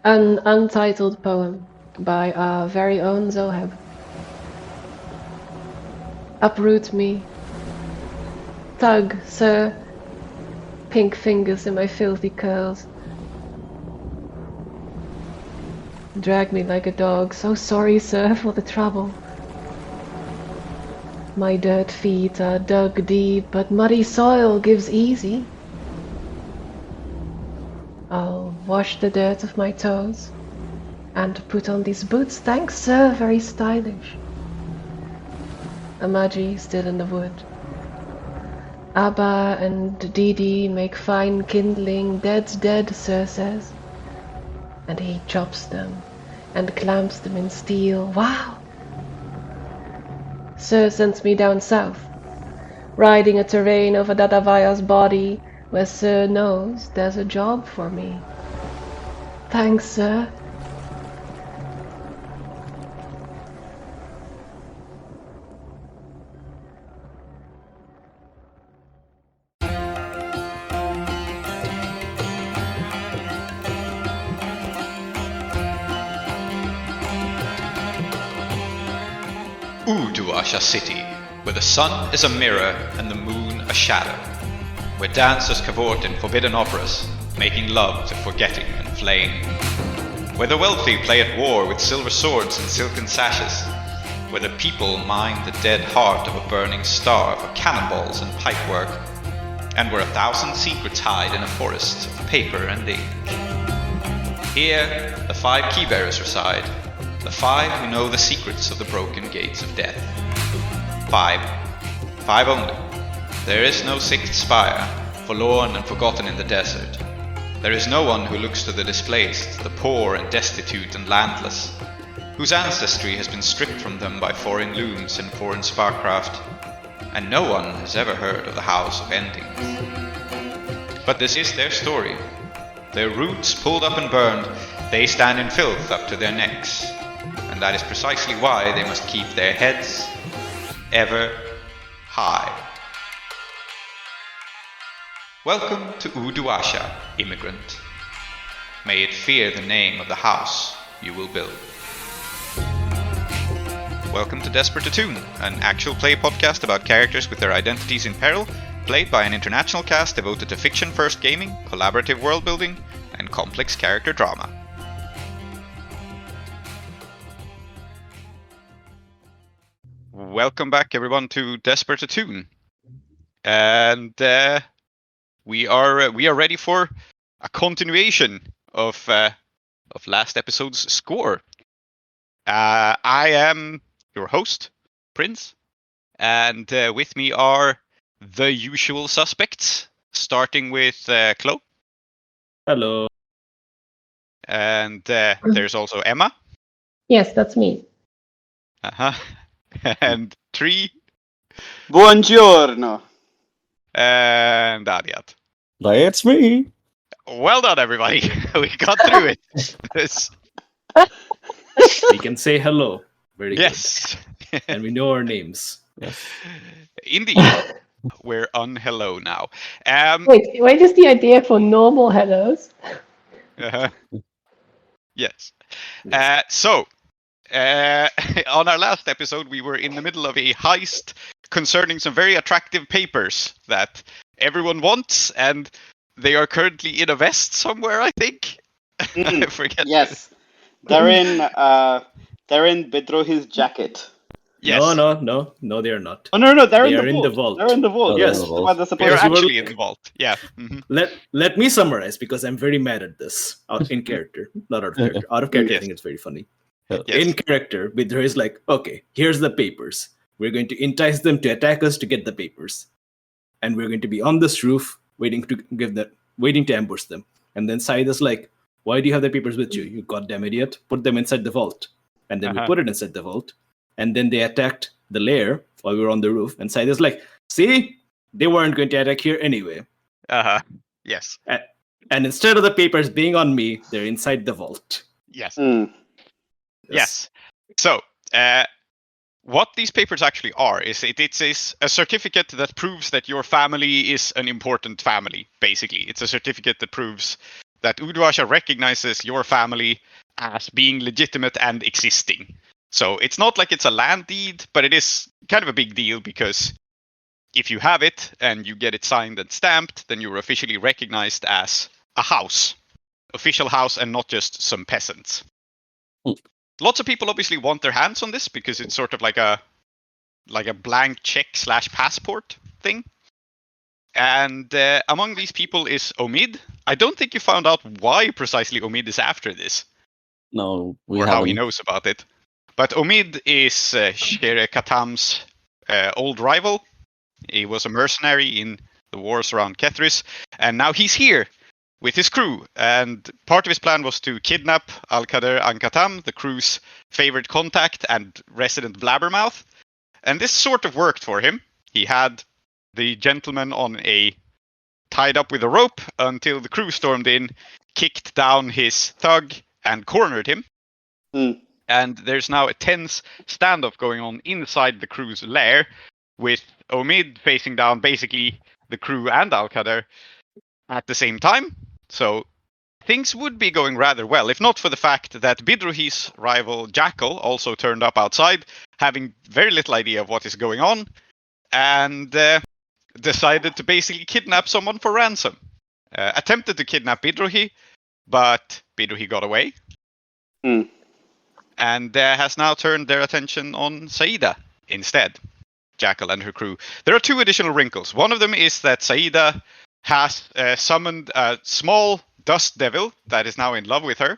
An untitled poem by our very own Zoheb. Uproot me. Tug, sir. Pink fingers in my filthy curls. Drag me like a dog. So sorry, sir, for the trouble. My dirt feet are dug deep, but muddy soil gives easy. I'll wash the dirt off my toes and put on these boots. Thanks, sir, very stylish. Amaji still in the wood. Abba and Didi make fine kindling. Dead's dead, sir says. And he chops them and clamps them in steel. Wow! Sir sends me down south, riding a terrain over Dadavaya's body, where Sir knows there's a job for me. Thanks, sir. Uduasha City, where the sun is a mirror and the moon a shadow, where dancers cavort in forbidden operas, making love to forgetting and flaying, where the wealthy play at war with silver swords and silken sashes, where the people mine the dead heart of a burning star for cannonballs and pipework, and where 1,000 secrets hide in a forest of paper and ink. Here, the 5 keybearers reside, the 5 who know the secrets of the broken gates of death. 5 only. There is no 6th spire, forlorn and forgotten in the desert. There is no one who looks to the displaced, the poor and destitute and landless, whose ancestry has been stripped from them by foreign looms and foreign sparkcraft, and no one has ever heard of the House of Ending. But this is their story. Their roots pulled up and burned, they stand in filth up to their necks, and that is precisely why they must keep their heads ever high. Welcome to Uduasha, immigrant. May it fear the name of the house you will build. Welcome to Desperate Attune, an actual play podcast about characters with their identities in peril, played by an international cast devoted to fiction-first gaming, collaborative world-building, and complex character drama. Welcome back, everyone, to Desperate Attune, and we are ready for a continuation of last episode's score. I am your host, Prince, and with me are the usual suspects, starting with Klow. Hello. And there's also Emma. Yes, that's me. And Tree. Buongiorno. And Aadiyat. That's me. Well done, everybody. We got through it. We can say hello. Very yes. good. And we know our names. Yes. Indeed. We're on hello now. Wait is the idea for normal hellos? Yes. So, on our last episode, we were in the middle of a heist concerning some very attractive papers that everyone wants, and they are currently in a vest somewhere, I think. I forget. Yes. They're in Bedrohi's jacket. Yes. No, they are not. Oh no, they're in in the the vault. vault. They're in the vault. Oh, Yes, they're in the vault. They're actually in the vault. Yeah. Mm-hmm. Let me summarize, because I'm very mad at this. In character, not out of character. Out of character, Yes. I think it's very funny. Yes. In character, Vidra is like, okay, here's the papers. We're going to entice them to attack us to get the papers, and we're going to be on this roof waiting to ambush them. And then Saeeda's like, why do you have the papers with you? You goddamn idiot! Put them inside the vault. And then we put it inside the vault. And then they attacked the lair while we were on the roof. And Saeeda's like, see, they weren't going to attack here anyway. Yes. And instead of the papers being on me, they're inside the vault. Yes. Yes. So, what these papers actually are is it's a certificate that proves that your family is an important family, basically. It's a certificate that proves that Udwasha recognizes your family as being legitimate and existing. So it's not like it's a land deed, but it is kind of a big deal because if you have it and you get it signed and stamped, then you're officially recognized as a house, official house, and not just some peasants. Lots of people obviously want their hands on this because it's sort of like a blank check / passport thing. And among these people is Omid. I don't think you found out why precisely Omid is after this. No, we or haven't. how he knows about it. But Omid is Shere Katam's old rival. He was a mercenary in the wars around Kethris, and now he's here with his crew. And part of his plan was to kidnap Al-Qadir Ankatam, the crew's favorite contact and resident blabbermouth. And this sort of worked for him. He had the gentleman tied up with a rope until the crew stormed in, kicked down his thug, and cornered him. And there's now a tense standoff going on inside the crew's lair, with Omid facing down basically the crew and Al-Qadir at the same time. So things would be going rather well, if not for the fact that Bidruhi's rival Jackal also turned up outside, having very little idea of what is going on, and decided to basically kidnap someone for ransom. Attempted to kidnap Bidruhi, but Bidruhi got away. And has now turned their attention on Saeeda instead, Jackal and her crew. There are two additional wrinkles. One of them is that Saeeda has summoned a small dust devil that is now in love with her,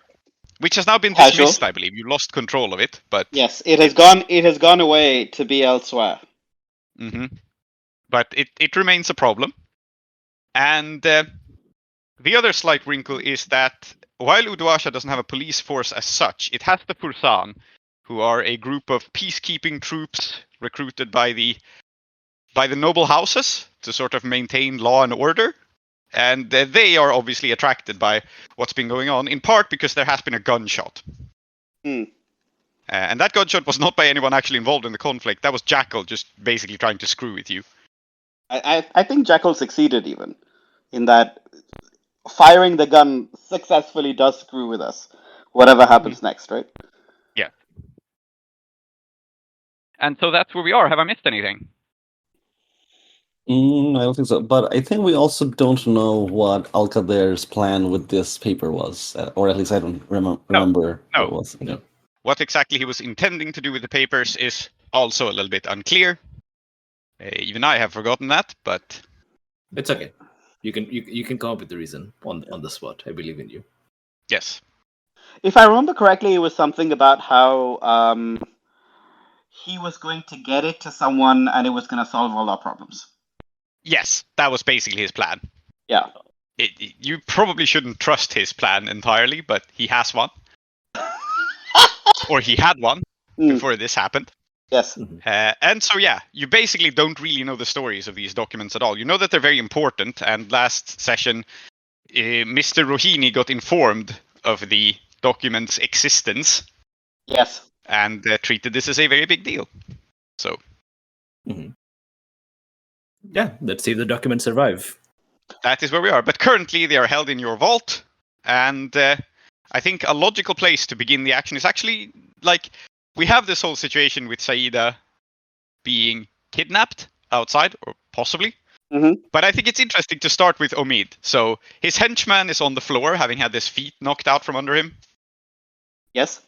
which has now been dismissed, I believe. You lost control of it, but yes, it has gone. It has gone away to be elsewhere. But it remains a problem. And the other slight wrinkle is that while Udwasha doesn't have a police force as such, it has the Fursan, who are a group of peacekeeping troops recruited by the noble houses to sort of maintain law and order. And they are obviously attracted by what's been going on, in part because there has been a gunshot. And that gunshot was not by anyone actually involved in the conflict. That was Jackal just basically trying to screw with you. I think Jackal succeeded even in that firing the gun successfully does screw with us, whatever happens next, right? Yeah. And so that's where we are. Have I missed anything? I don't think so. But I think we also don't know what Al-Qadir's plan with this paper was, or at least I don't remember. No. What it was. No. What exactly he was intending to do with the papers is also a little bit unclear. Even I have forgotten that, but it's okay. You can come up with the reason on the spot. I believe in you. Yes. If I remember correctly, it was something about how he was going to get it to someone and it was going to solve all our problems. Yes, that was basically his plan. Yeah. You probably shouldn't trust his plan entirely, but he has one. Or he had one before this happened. Yes. And so, yeah, you basically don't really know the stories of these documents at all. You know that they're very important, and last session, Mr. Rohini got informed of the document's existence. Yes. And treated this as a very big deal. So. Yeah, let's see if the documents survive. That is where we are. But currently, they are held in your vault, and I think a logical place to begin the action is actually, like, we have this whole situation with Saeeda being kidnapped outside, or possibly. But I think it's interesting to start with Omid. So his henchman is on the floor, having had his feet knocked out from under him. Yes.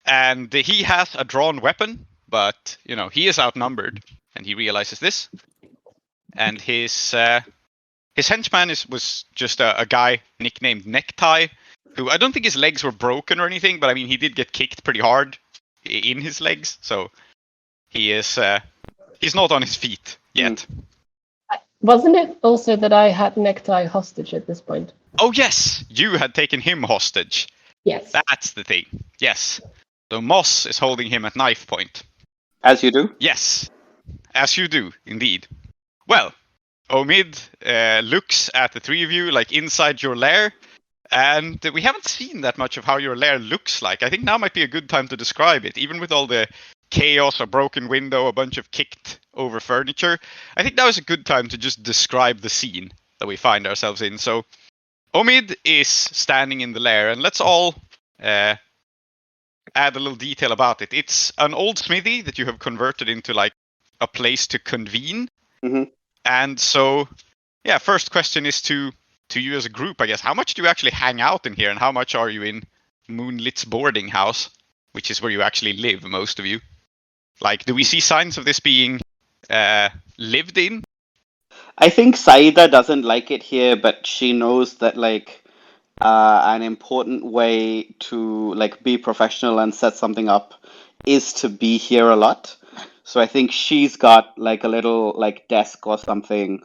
And he has a drawn weapon, but, you know, he is outnumbered, and he realizes this. And his henchman was just a guy nicknamed Necktie, who I don't think his legs were broken or anything, but I mean, he did get kicked pretty hard in his legs, so he's not on his feet yet. Wasn't it also that I had Necktie hostage at this point? Oh yes, you had taken him hostage. Yes. That's the thing. Yes. So Moss is holding him at knife point. As you do? Yes. As you do, indeed. Well, Omid looks at the three of you like inside your lair, and we haven't seen that much of how your lair looks like. I think now might be a good time to describe it, even with all the chaos, a broken window, a bunch of kicked over furniture. I think now is a good time to just describe the scene that we find ourselves in. So Omid is standing in the lair, and let's all add a little detail about it. It's an old smithy that you have converted into like a place to convene. Mhm. And so, yeah, first question is to you as a group, I guess. How much do you actually hang out in here, and how much are you in Moonlit's boarding house, which is where you actually live, most of you? Like, do we see signs of this being lived in? I think Saeeda doesn't like it here, but she knows that like an important way to like be professional and set something up is to be here a lot. So I think she's got like a little like desk or something,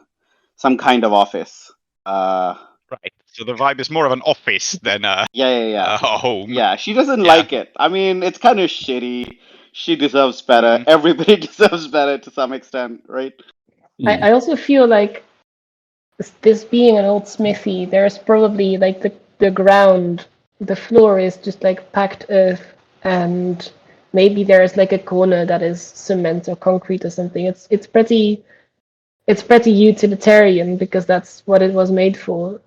some kind of office. Right. So the vibe is more of an office than a Yeah. home. Yeah, she doesn't Yeah. like it. I mean, it's kind of shitty. She deserves better. Mhm. Everybody deserves better to some extent, right? I also feel like this being an old smithy, there's probably like the ground, the floor is just like packed earth, and maybe there's like a corner that is cement or concrete or something. It's pretty utilitarian because that's what it was made for.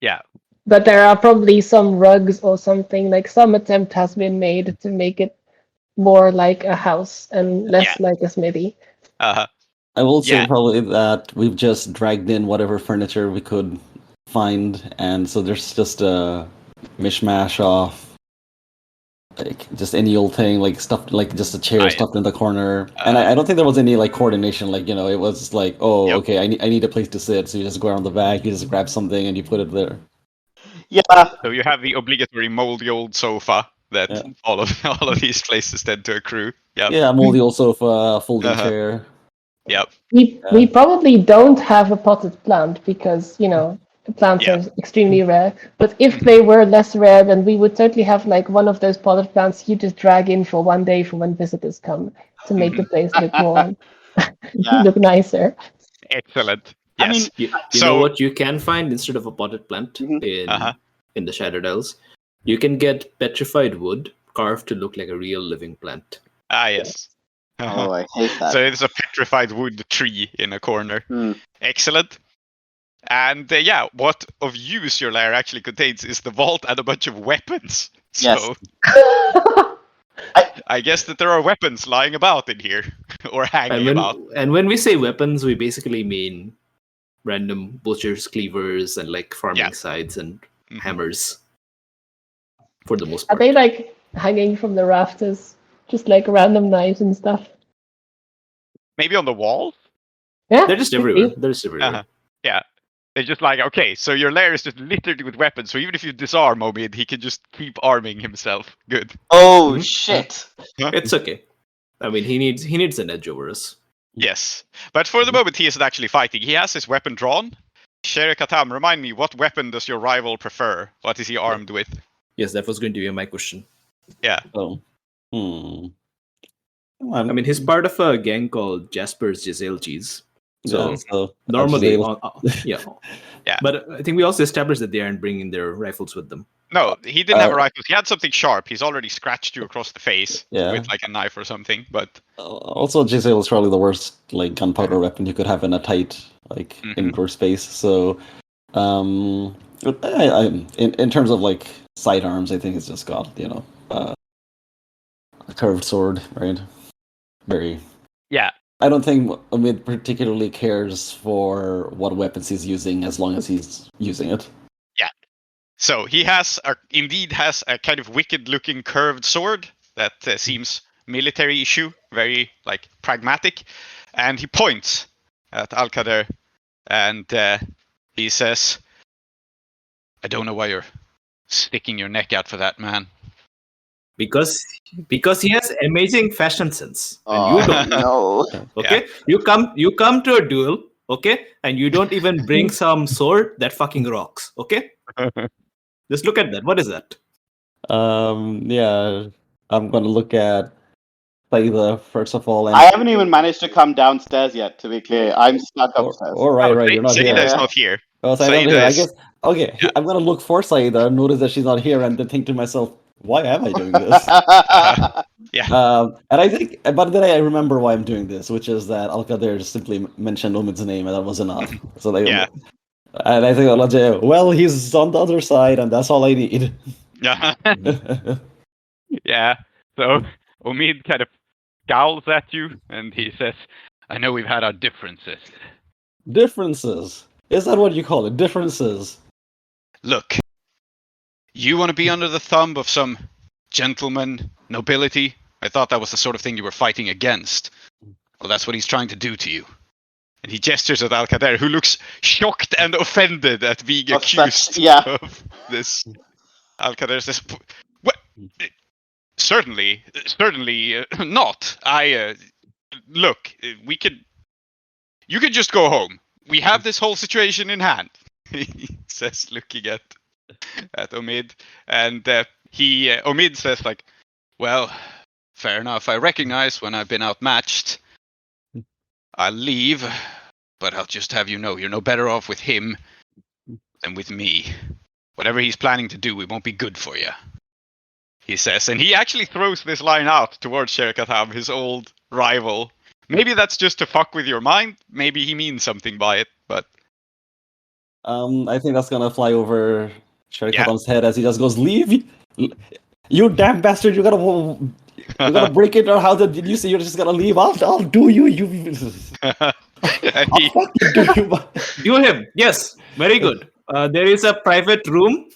Yeah. But there are probably some rugs or something, like some attempt has been made to make it more like a house and less like a smithy. Uh-huh. I will say Yeah. probably that we've just dragged in whatever furniture we could find, and so there's just a mishmash of like just any old thing, like stuff, like just a chair Right. stuffed in the corner. And I don't think there was any like coordination, like it was like, oh, Yep. okay, I need a place to sit, so you just go around the back, you just grab something and you put it there. Yeah. So you have the obligatory moldy old sofa that Yeah. all of these places tend to accrue. Yep. Yeah, moldy old sofa, folding Uh-huh. chair. Yep. We probably don't have a potted plant because plants Yeah. are extremely rare. But if they were less rare, then we would totally have like one of those potted plants you just drag in for one day for when visitors come to make the place look more Yeah. look nicer. Excellent. I Yes. mean, You So- know what you can find instead of a potted plant Mhm. in the Shattered Isles? You can get petrified wood carved to look like a real living plant. Yes. Uh-huh. Oh, I hate that. So it's a petrified wood tree in a corner. Hmm. Excellent. And what of use your lair actually contains is the vault and a bunch of weapons. Yes. So I guess that there are weapons lying about in here or hanging about. And when we say weapons, we basically mean random butchers, cleavers, and like farming scythes and Mhm. hammers. For the most Are part. they like hanging from the rafters, just like random knives and stuff? Maybe on the wall? Yeah, They're just could everywhere. be. They're just everywhere. Uh-huh. Yeah. They're just like, okay, so your lair is just littered with weapons. So even if you disarm Omid, he can just keep arming himself. Good. Oh Mhm. shit! It's okay. I mean, he needs an edge over us. Yes. But for the moment, he isn't actually fighting. He has his weapon drawn. Shere Katam, remind me, what weapon does your rival prefer? What is he armed with? Yes, that was going to be my question. Yeah. So, I mean, he's part of a gang called Jasper's Giselle Cheese. So normally, yeah. But I think we also established that they aren't bringing their rifles with them. No, he didn't have a rifle. He had something sharp. He's already scratched you across the face with like a knife or something. But also, Giselle is probably the worst like gunpowder weapon you could have in a tight like indoor space. So, in terms of like sidearms, I think it's just got a curved sword, right? Very. Yeah. I don't think Omid particularly cares for what weapons he's using as long as he's using it. Yeah. So he indeed has a kind of wicked-looking curved sword that seems military issue, very like pragmatic, and he points at Al-Qadir and he says, "I don't know why you're sticking your neck out for that man." Because he has amazing fashion sense, and you don't. No. Okay, you come to a duel, okay, and you don't even bring some sword that fucking rocks. Okay, just look at that. What is that? Yeah, I'm gonna look at Saeeda first of all. And I haven't even managed to come downstairs yet. To be clear, I'm stuck upstairs. Right, you're not here. Saeeda is not here. Oh, Saeeda's here. I guess. Okay, I'm gonna look for Saeeda, notice that she's not here, and then think to myself, why am I doing this? And I think, but then I remember why I'm doing this, which is that Al-Qadir just simply mentioned Omid's name, and that was enough. So And I think Olaje, well, he's on the other side, and that's all I need. Yeah. Yeah. So Omid kind of scowls at you and he says, I know we've had our differences. Differences. Is that what you call it? Differences. Look, you want to be under the thumb of some gentleman, nobility? I thought that was the sort of thing you were fighting against. Well, that's what he's trying to do to you. And he gestures at Al-Qadir, who looks shocked and offended at being Of accused such- yeah. of this. Al-Qadir says, "What? Certainly not. Look, we could. You could just go home. We have this whole situation in hand." He says, looking at Omid, and Omid says, like, "Well, fair enough. I recognize when I've been outmatched. I'll leave, but I'll just have you know, you're no better off with him than with me. Whatever he's planning to do, it won't be good for you," he says. And he actually throws this line out towards Sherkatam, his old rival. Maybe that's just to fuck with your mind. Maybe he means something by it, but... I think that's gonna fly over Sherikatam's head as he just goes, "Leave! You damn bastard! You gotta break it, or how did you say you're just gonna leave? I'll do you. And I'll he, fucking do you." Do him. Yes, very good. There is a private room.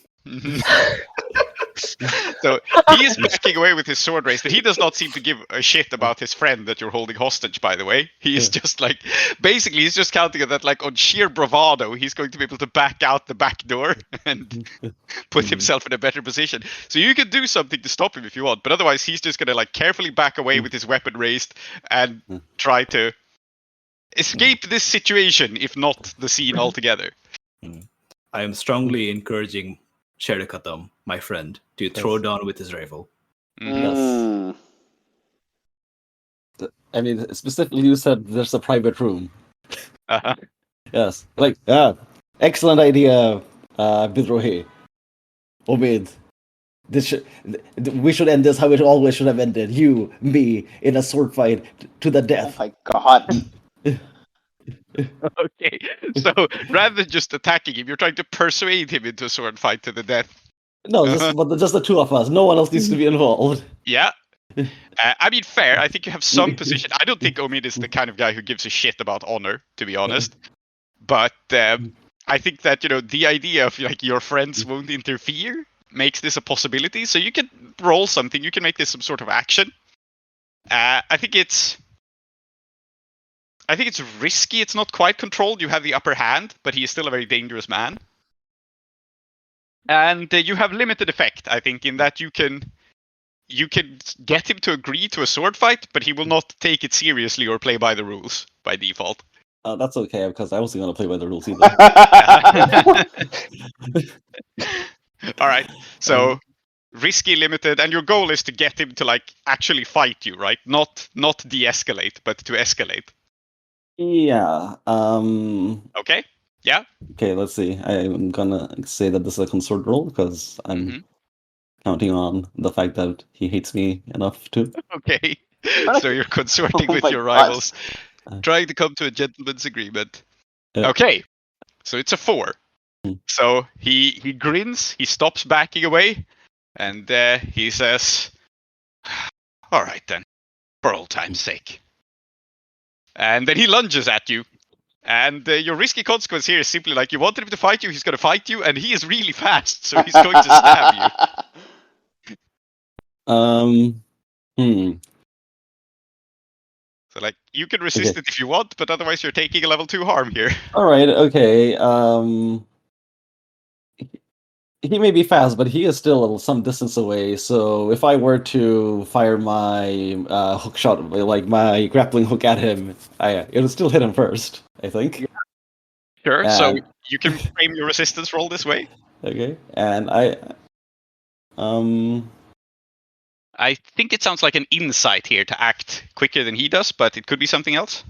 so he is backing away with his sword raised, but he does not seem to give a shit about his friend that you're holding hostage, by the way. He is just like, basically he's just counting on that, like, on sheer bravado, he's going to be able to back out the back door and put himself in a better position. So you can do something to stop him if you want, but otherwise he's just going to, like, carefully back away with his weapon raised and try to escape this situation, if not the scene altogether. I am strongly encouraging Sherikatam, my friend, to throw down with his rifle. Mm. I mean, specifically, you said there's a private room. Uh-huh. Yes, like, excellent idea, Bidrohi. Omid. We should end this how it always should have ended. You, me, in a sword fight to the Oh death. my god. Okay. So rather than just attacking him, you're trying to persuade him into a sword fight to the death. No, just the two of us. No one else needs to be involved. Yeah. I mean, fair. I think you have some position. I don't think Omid is the kind of guy who gives a shit about honor, to be honest. But I think that, the idea of, like, your friends won't interfere makes this a possibility. So you can roll something. You can make this some sort of action. I think it's risky. It's not quite controlled. You have the upper hand, but he is still a very dangerous man. And you have limited effect, I think, in that you can get him to agree to a sword fight, but he will not take it seriously or play by the rules by default. That's okay, because I wasn't going to play by the rules either. All right. So risky, limited, and your goal is to get him to, like, actually fight you, right? Not de-escalate, but to escalate. Yeah. Okay. Yeah. Okay, let's see. I'm gonna say that this is a consort roll because I'm counting on the fact that he hates me enough to. Okay. So you're consorting Oh with my your God. rivals, trying to come to a gentleman's agreement. Yeah. Okay. So it's a 4. So he grins, he stops backing away, and he says, "All right then, for old time's sake." And then he lunges at you. And your risky consequence here is simply, like, you wanted him to fight you, he's going to fight you, and he is really fast, so he's going to stab you. So, like, you can resist it if you want, but otherwise you're taking a level 2 harm here. All right, okay. He may be fast, but he is still some distance away. So if I were to fire my hook shot, like my grappling hook at him, it'll still hit him first, I think. Sure. So you can frame your resistance roll this way. Okay, and I think it sounds like an insight here to act quicker than he does, but it could be something else.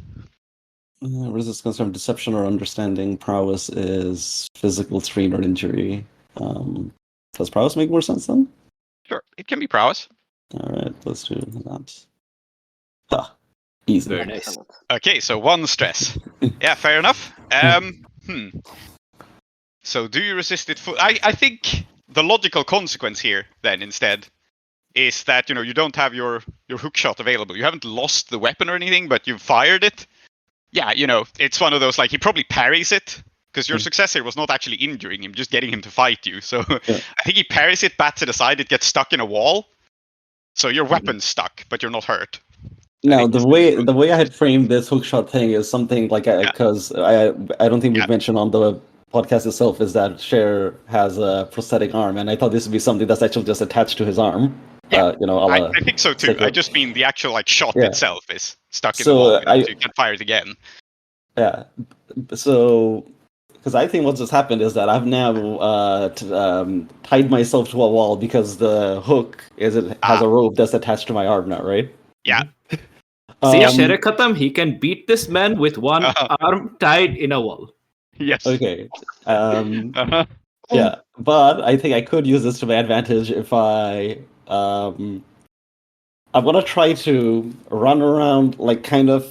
Resistance comes from deception or understanding. Prowess is physical strain or injury. Does prowess make more sense then? Sure, it can be prowess. All right, let's do that. Easy. Very nice. Okay, so 1 stress. Yeah, fair enough. So do you resist it? I think the logical consequence here, then, instead, is that you don't have your hook shot available. You haven't lost the weapon or anything, but you've fired it. Yeah, it's one of those, like, he probably parries it, because your success here was not actually injuring him, just getting him to fight you. So I think he parries it, bats it aside, it gets stuck in a wall. So your weapon's stuck, but you're not hurt. Now, the way I had framed this hookshot thing is something like, because I don't think we've mentioned on the podcast itself, is that Cher has a prosthetic arm, and I thought this would be something that's actually just attached to his arm. Yeah, I think so too. I just mean the actual shot itself is stuck in the wall, so you can fire it again. Yeah, so because I think what just happened is that I've now tied myself to a wall because the hook has a rope that's attached to my arm now, right? Yeah. See, Sherekatam, he can beat this man with one arm tied in a wall. Yes. Okay. Yeah, but I think I could use this to my advantage if I'm gonna try to run around kind of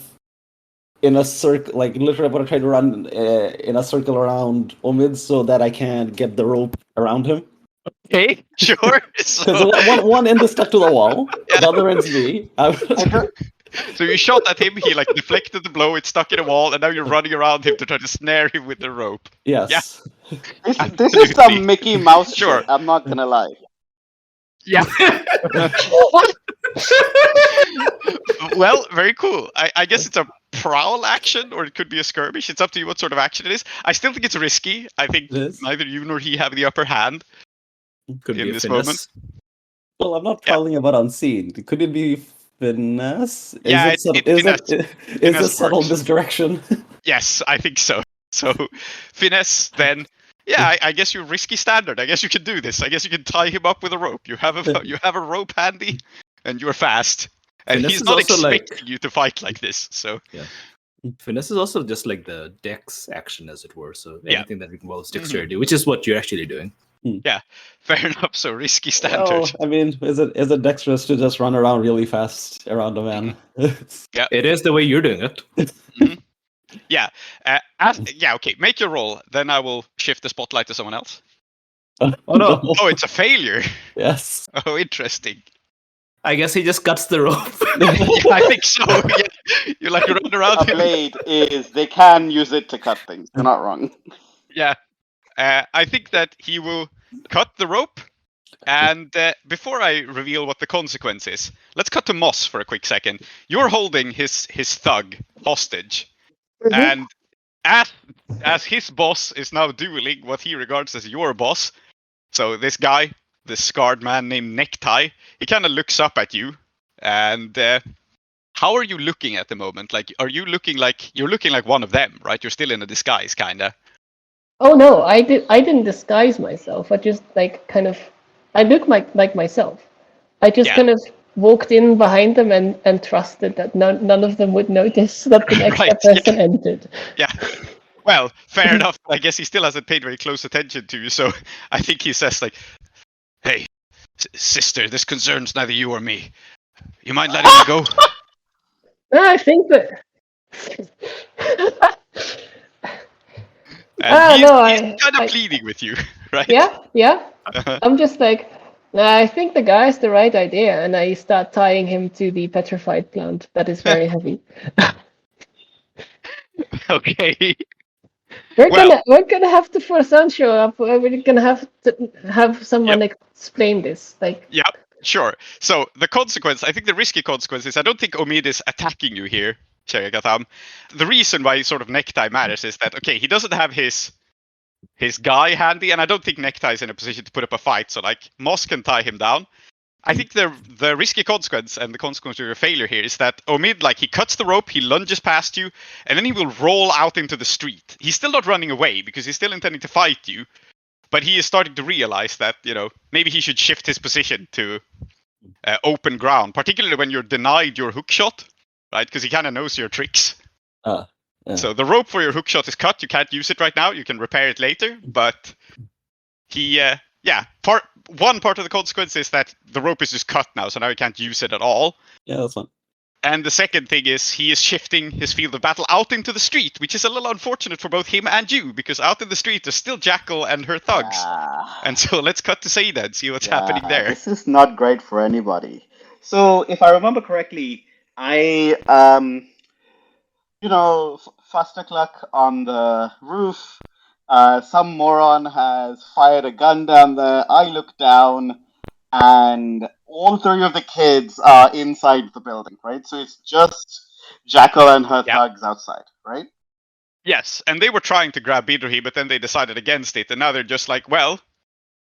in a circle, literally I'm gonna try to run in a circle around Omid so that I can get the rope around him. Okay, sure. Because one end is stuck to the wall, the other end's me. So you shot at him, he deflected the blow, it's stuck in a wall, and now you're running around him to try to snare him with the rope. Yes. Yeah. This is some Mickey Mouse shit, I'm not gonna lie. Yeah. Well, very cool. I guess it's a prowl action, or it could be a skirmish. It's up to you what sort of action it is. I still think it's risky. I think neither you nor he have the upper hand Could in be this finesse. moment. Well, I'm not prowling about unseen. Could it be finesse? Yeah, is it subtle misdirection? Yes, I think so. So finesse, then. Yeah, I guess you're risky standard. I guess you can do this. I guess you can tie him up with a rope. You have a rope handy, and you're fast. And Finesse he's not is also expecting you to fight like this. So yeah, finesse is also just like the dex action, as it were. So anything that involves dexterity, which is what you're actually doing. Yeah, fair enough. So risky standard. Oh, I mean, is it dexterous to just run around really fast around a man? Yeah, it is the way you're doing it. Yeah. Okay. Make your roll. Then I will shift the spotlight to someone else. Oh no! Oh, it's a failure. Yes. Oh, interesting. I guess he just cuts the rope. Yeah, I think so. Yeah. You run around A blade they can use it to cut things. You're not wrong. Yeah. I think that he will cut the rope. And before I reveal what the consequence is, let's cut to Moss for a quick second. You're holding his thug hostage. And as his boss is now dueling what he regards as your boss, so this guy, this scarred man named Necktie, he kind of looks up at you. And how are you looking at the moment? Are you looking like you're looking like one of them, right? You're still in a disguise, kinda. Oh no, I didn't disguise myself. I just I look like myself. I just kind of walked in behind them and trusted that none of them would notice that the extra person entered. Yeah. Well, fair enough. I guess he still hasn't paid very close attention to you, so I think he says "Hey, sister, this concerns neither you or me. You mind letting me go?" No, I think that. He's kind of pleading with you, right? Yeah. I'm just I think the guy has the right idea, and I start tying him to the petrified plant that is very heavy. Okay. We're gonna have to, for Sancho up. We're gonna have to have someone explain this. Yeah, sure. So the consequence, I think the risky consequence is, I don't think Omid is attacking you here, Sherekatam. The reason why sort of Necktie matters is that, okay, he doesn't have his guy handy, and I don't think Necktie is in a position to put up a fight, so Moss can tie him down. I think the risky consequence and the consequence of your failure here is that Omid, he cuts the rope, he lunges past you, and then he will roll out into the street. He's still not running away because he's still intending to fight you, but he is starting to realize that, maybe he should shift his position to open ground, particularly when you're denied your hook shot, right? Because he kind of knows your tricks. Yeah. So the rope for your hook shot is cut. You can't use it right now. You can repair it later, but he, one part of the consequence is that the rope is just cut now, so now you can't use it at all. Yeah, that's fine. And the second thing is he is shifting his field of battle out into the street, which is a little unfortunate for both him and you, because out in the street there's still Jackal and her thugs. Yeah. And so let's cut to Saeeda and see what's happening there. This is not great for anybody. So, if I remember correctly, I, Fustercluck on the roof. Some moron has fired a gun down there. I look down, and all three of the kids are inside the building, right? So it's just Jackal and her thugs outside, right? Yes, and they were trying to grab Bidrohi, but then they decided against it, and now they're just like, well,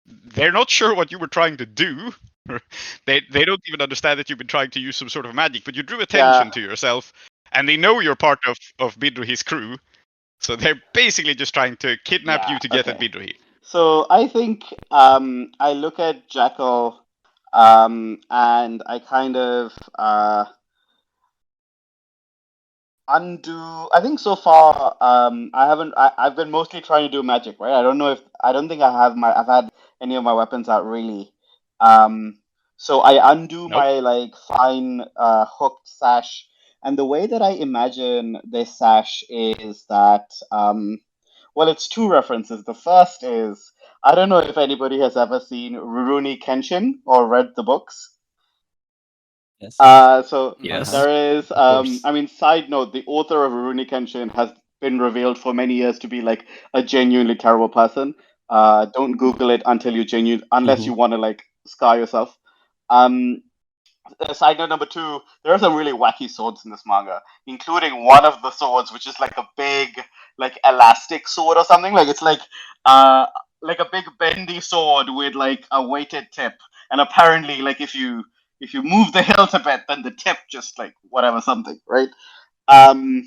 they're not sure what you were trying to do. They don't even understand that you've been trying to use some sort of magic, but you drew attention to yourself, and they know you're part of Bidrohi's crew, so they're basically just trying to kidnap you to get at Bidrohi. So I think I look at Jackal, and I kind of undo. I think so far I've been mostly trying to do magic, right? I don't think I've had any of my weapons out really. So I undo my like fine hooked sash, and the way that I imagine this sash is that well, it's two references. The first is, I don't know if anybody has ever seen Rurouni Kenshin or read the books. Yes. So Yes. there is, course. I mean, side note, the author of Rurouni Kenshin has been revealed for many years to be like a genuinely terrible person. Don't Google it until unless you want to like scar yourself. Side note number 2, there are some really wacky swords in this manga, including one of the swords, which is like a big, like elastic sword or something. Like it's like a big bendy sword with like a weighted tip, and apparently, like if you move the hilt a bit, then the tip just like whatever something, right? And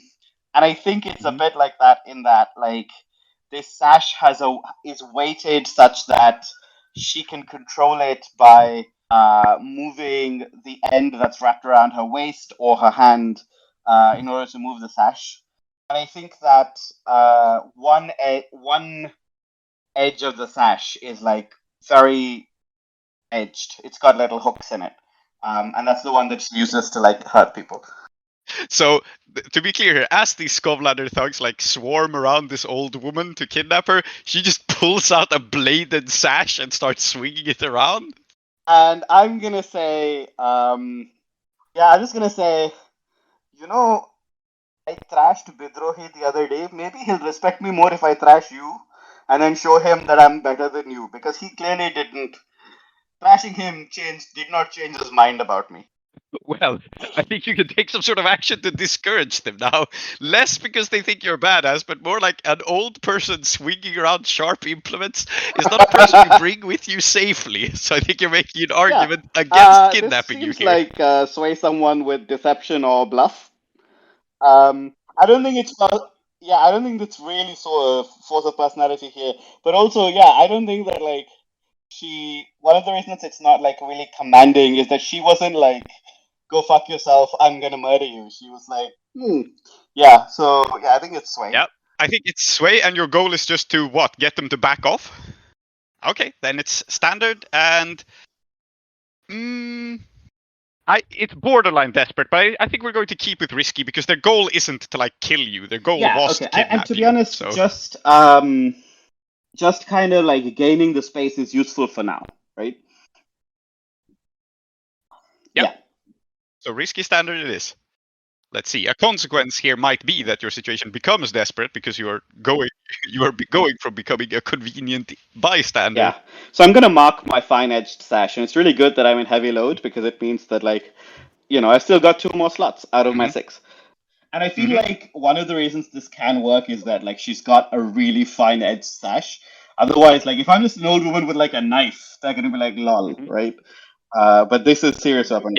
I think it's a bit like that in that like this sash is weighted such that she can control it by moving the end that's wrapped around her waist or her hand in order to move the sash. And I think that one edge of the sash is like very edged. It's got little hooks in it, and that's the one that she uses to like hurt people. So, to be clear here, as these Skovlander thugs like swarm around this old woman to kidnap her, she just pulls out a bladed sash and starts swinging it around. And I'm gonna say, I'm just gonna say, I thrashed Bidrohi the other day. Maybe he'll respect me more if I thrash you, and then show him that I'm better than you, because he clearly didn't. Thrashing him did not change his mind about me. Well, I think you can take some sort of action to discourage them now. Less because they think you're badass, but more like an old person swinging around sharp implements is not a person you bring with you safely. So I think you're making an argument against kidnapping you this here. seems like sway someone with deception or bluff. I don't think it's I don't think it's really so force of personality here. But also, I don't think that like one of the reasons it's not like really commanding is that she wasn't like, go fuck yourself, I'm gonna murder you. She was like, I think it's sway. Yeah, I think it's sway, and your goal is just to what? Get them to back off? Okay, then it's standard, and it's borderline desperate, but I think we're going to keep it risky because their goal isn't to like kill you. Their goal was to kidnap you. And to be honest, so. just kind of like gaining the space is useful for now, right? Yep. Yeah. So risky standard it is. Let's see. A consequence here might be that your situation becomes desperate because you are going from becoming a convenient bystander. Yeah. So I'm gonna mark my fine edged sash, and it's really good that I'm in heavy load because it means that like, I've still got 2 more slots out of my 6. And I feel like one of the reasons this can work is that like she's got a really fine edged sash. Otherwise, like if I'm just an old woman with like a knife, they're gonna be like lol, right? But this is serious weapon.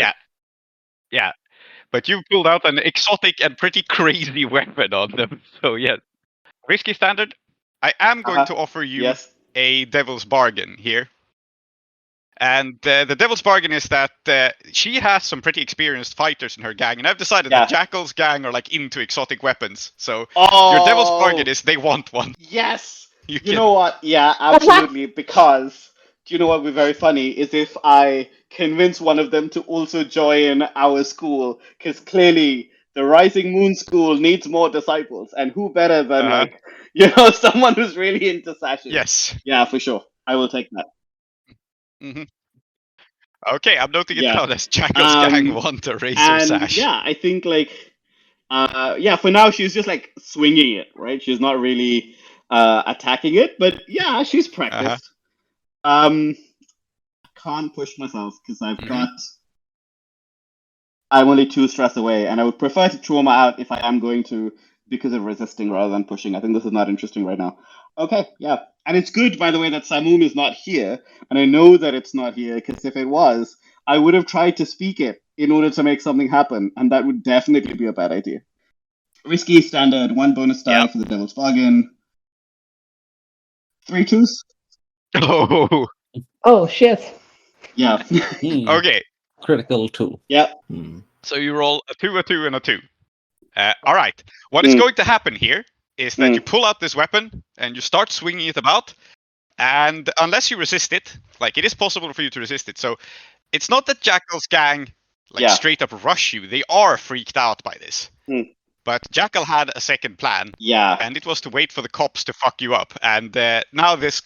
Yeah. But you pulled out an exotic and pretty crazy weapon on them. So yeah. Risky standard. I am going to offer you a devil's bargain here. And the devil's bargain is that she has some pretty experienced fighters in her gang, and I've decided that Jackal's gang are like into exotic weapons. So your devil's bargain is they want one. Yes. You know what? Yeah, absolutely. Because Do you know what would be very funny is if I convince one of them to also join our school, because clearly the Rising Moon School needs more disciples, and who better than like someone who's really into sashes? Yes. Yeah, for sure. I will take that. hmm Okay, I'm noting it Yeah. down as Jackal's gang want a razor And sash. yeah, I think like for now she's just like swinging it, right? She's not really attacking it, but yeah, she's practiced. I can't push myself because I'm only 2 stress away, and I would prefer to trauma out if I am going to because of resisting rather than pushing. I think this is not interesting right now. Okay, yeah. And it's good, by the way, that Samum is not here, and I know that it's not here because if it was, I would have tried to speak it in order to make something happen, and that would definitely be a bad idea. Risky standard, 1 bonus die Yep. for the Devil's Bargain. 3 twos? Oh, Oh shit. Yeah. okay. Critical 2. Yeah. So you roll a 2, a 2, and a 2. All right. What is going to happen here is that you pull out this weapon and you start swinging it about. And unless you resist it, like it is possible for you to resist it. So it's not that Jackal's gang straight up rush you. They are freaked out by this. But Jackal had a second plan. Yeah. And it was to wait for the cops to fuck you up. And now this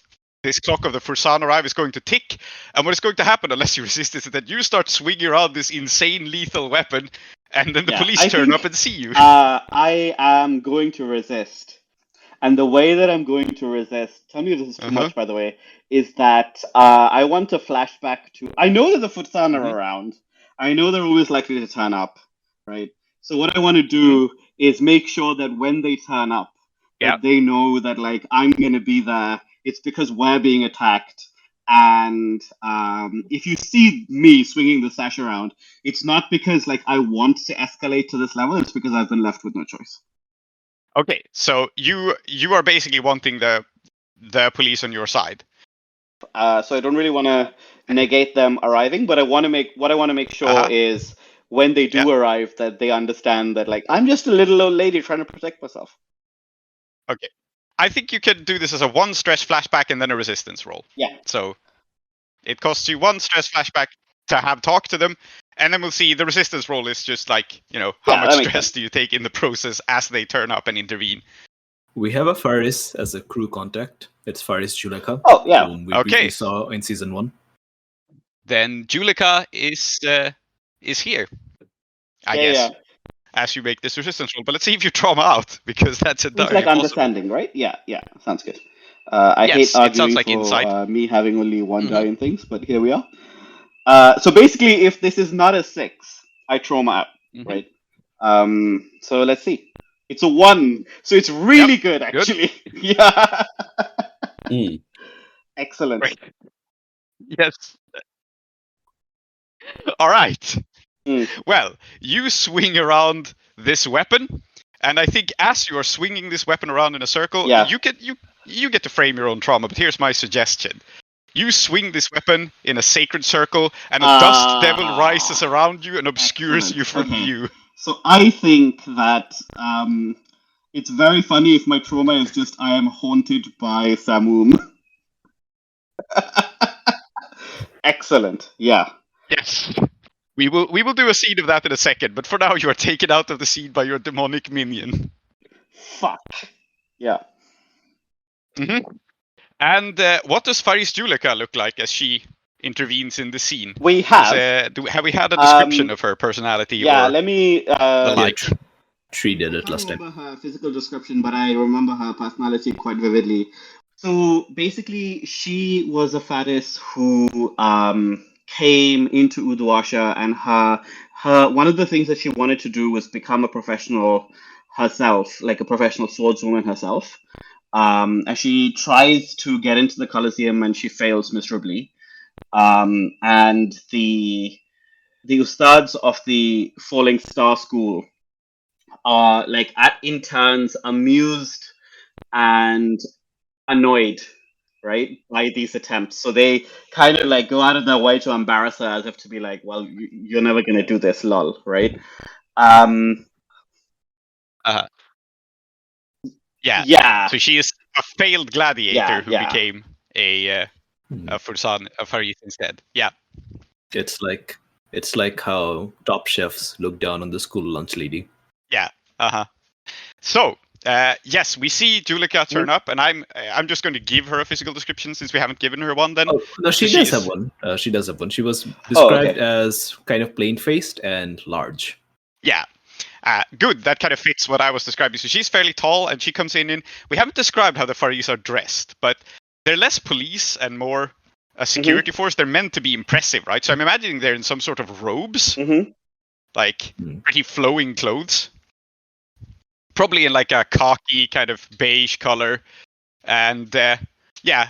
clock of the Fursan arrive is going to tick. And what is going to happen unless you resist is that you start swinging around this insane lethal weapon. And then the police turn up and see you. I am going to resist. And the way that I'm going to resist, tell me if this is too much, by the way, is that I want to flashback to. I know that the Futsan are around. I know they're always likely to turn up, right? So what I want to do is make sure that when they turn up, that they know that like I'm going to be there. It's because we're being attacked. And if you see me swinging the sash around, it's not because like I want to escalate to this level. It's because I've been left with no choice. Okay, so you are basically wanting the police on your side. So I don't really want to negate them arriving, but I want to make sure is when they do arrive that they understand that like I'm just a little old lady trying to protect myself. Okay, I think you can do this as a 1 stress flashback and then a resistance roll. Yeah. So it costs you 1 stress flashback to have talk to them, and then we'll see the resistance roll is just like how much stress do you take in the process as they turn up and intervene. We have a Faris as a crew contact. It's Faris Juleka. Oh, yeah. Whom we briefly saw in season 1. Then Juleka is here, I guess, as you make this resistance roll. But let's see if you trauma out, because that's entirely like possible. Understanding, right? Yeah, sounds good. I hate arguing like for me having only 1 die in things, but here we are. So basically, if this is not a 6, I trauma out, right? So let's see. It's a 1, so it's really good, actually. Good. Yeah. Excellent. Great. Yes. All right. Well, you swing around this weapon, and I think as you are swinging this weapon around in a circle, you get to frame your own trauma. But here's my suggestion: you swing this weapon in a sacred circle, and a dust devil rises around you and obscures you from view. So I think that it's very funny if my trauma is just I am haunted by Samum. Excellent. Yeah. Yes. We will do a scene of that in a second, but for now you are taken out of the scene by your demonic minion. Fuck. Yeah. And what does Faris Juleka look like as she intervenes in the scene? We have. Have we had a description of her personality? Yeah, or let me. the like? Tree did it last time. I don't remember her physical description, but I remember her personality quite vividly. So basically, she was a Faris who came into Uduasha, and her one of the things that she wanted to do was become a professional herself, like a professional swordswoman herself. And she tries to get into the Colosseum, and she fails miserably. And the ustads of the Falling Star School are like in turns amused and annoyed, right, by these attempts. So they kind of like go out of their way to embarrass her, as if to be like, well, you're never going to do this, lol, right? Yeah. So she is a failed gladiator who became a Fursan, a Faris instead. Yeah. It's like how top chefs look down on the school lunch lady. Yeah. So, yes, we see Julika turn up, and I'm just going to give her a physical description since we haven't given her one. Then, Oh no, she So does she's- have one. She does have one. She was described okay. as kind of plain-faced and large. yeah, good. That kind of fits what I was describing. So she's fairly tall, and she comes in. We haven't described how the Faris are dressed, but they're less police and more a security force. They're meant to be impressive, right? So I'm imagining they're in some sort of robes, like pretty flowing clothes. Probably in like a khaki kind of beige color, and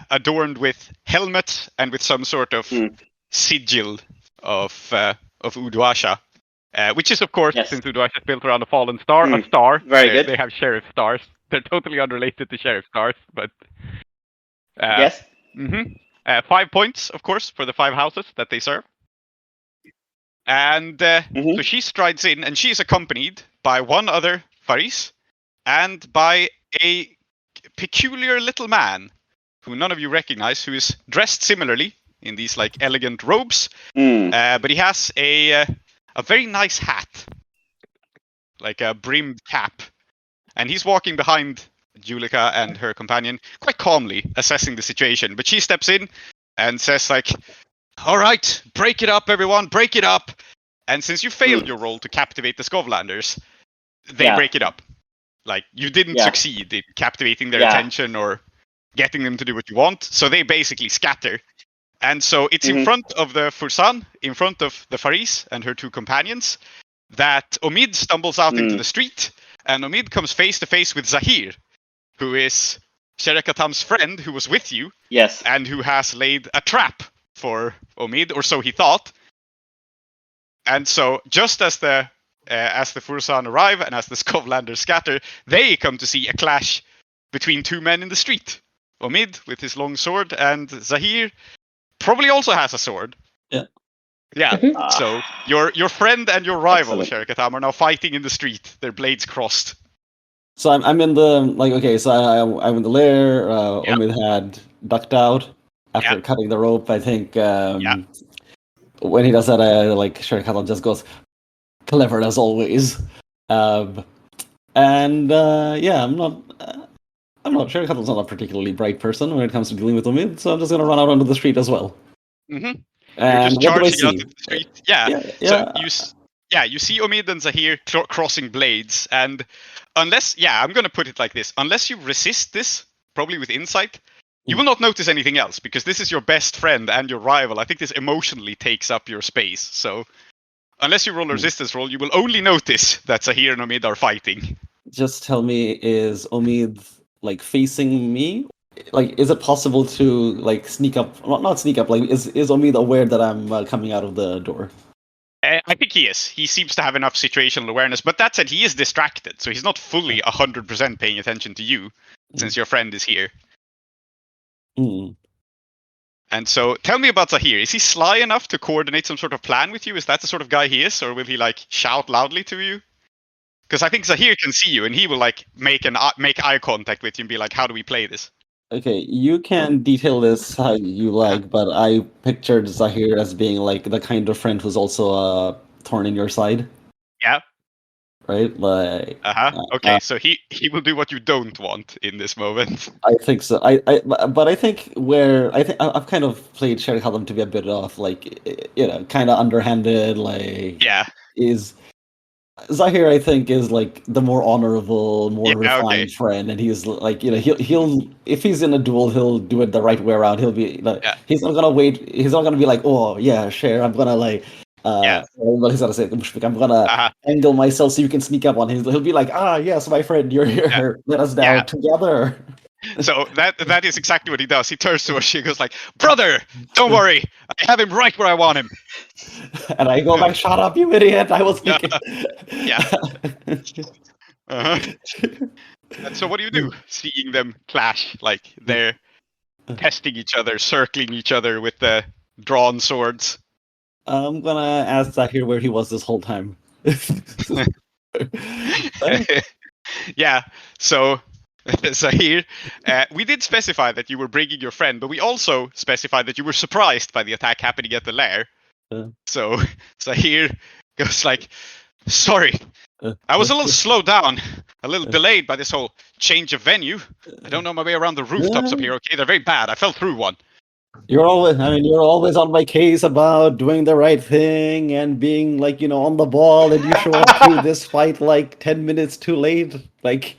adorned with helmet and with some sort of sigil of Uduasha, which is of course, Yes. since Uduasha is built around a fallen star, a star. Very good. They have sheriff stars. They're totally unrelated to sheriff stars, but Yes. 5 points, of course, for the 5 houses that they serve. And so she strides in, and she is accompanied by one other Faris and by a peculiar little man who none of you recognize, who is dressed similarly in these like elegant robes, but he has a very nice hat, like a brimmed cap, and he's walking behind Julika and her companion quite calmly, assessing the situation. But she steps in and says like, "All right, break it up, everyone, break it up." And since you failed your role to captivate the Skovlanders, they break it up. Like, you didn't succeed in captivating their attention or getting them to do what you want, so they basically scatter. And so it's in front of the Fursan, in front of the Faris and her 2 companions, that Omid stumbles out into the street, and Omid comes face to face with Zahir, who is Sherekatam's friend who was with you, and who has laid a trap for Omid, or so he thought. And so, just as the Fursan arrive and as the Skovlanders scatter, they come to see a clash between 2 men in the street. Omid with his long sword, and Zahir probably also has a sword. Yeah. So your friend and your rival, Sherekatam, are now fighting in the street. Their blades crossed. So I'm in the So I'm in the lair. Omid had ducked out after cutting the rope. I think when he does that, Sherekatam just goes, "Clever as always." I'm not sure. Sherekatam's not a particularly bright person when it comes to dealing with Omid, so I'm just gonna run out onto the street as well. And you're just what do I charging out see? into the street. So you see Omid and Zahir crossing blades, and unless I'm going to put it like this: unless you resist this, probably with insight, you will not notice anything else, because this is your best friend and your rival. I think this emotionally takes up your space. So unless you roll a resistance roll, you will only notice that Zahir and Omid are fighting. Just tell me, is Omid facing me? Is it possible to sneak up? Not sneak up. Is Omid aware that I'm coming out of the door? I think he is. He seems to have enough situational awareness, but that said, he is distracted, so he's not fully 100% paying attention to you, since your friend is here. And so, tell me about Zahir. Is he sly enough to coordinate some sort of plan with you? Is that the sort of guy he is, or will he shout loudly to you? Because I think Zahir can see you, and he will make eye contact with you and be like, "How do we play this?" Okay, you can detail this how you like, but I pictured Zahir as being the kind of friend who's also a thorn in your side. Yeah. Right? Okay, so he will do what you don't want in this moment. I think so. But I think I've kind of played Sherekatam to be a bit of kind of underhanded. Is Zahir, I think, is the more honorable, more refined friend, and he's he'll if he's in a duel, he'll do it the right way around. He'll be he's not gonna wait. He's not gonna be like, "Oh yeah, sure, I'm gonna what he's gonna say, Mushfiq, I'm gonna angle myself so you can sneak up on him." He'll be like, "Ah, yes, my friend, you're here. Let us down together." So that is exactly what he does. He turns to us, he goes like, "Brother, don't worry, I have him right where I want him." And I go like, "Shut up, you idiot! I was thinking." And so what do you do, seeing them clash? They're testing each other, circling each other with the drawn swords. I'm gonna ask Zahir where he was this whole time. Yeah. So Zahir, we did specify that you were bringing your friend, but we also specified that you were surprised by the attack happening at the lair. So Zahir goes like, sorry, I was a little slowed down, a little delayed by this whole change of venue. I don't know my way around the rooftops up here, okay? They're very bad. I fell through one. You're always on my case about doing the right thing and being like, on the ball, and you show up to this fight like 10 minutes too late. Like,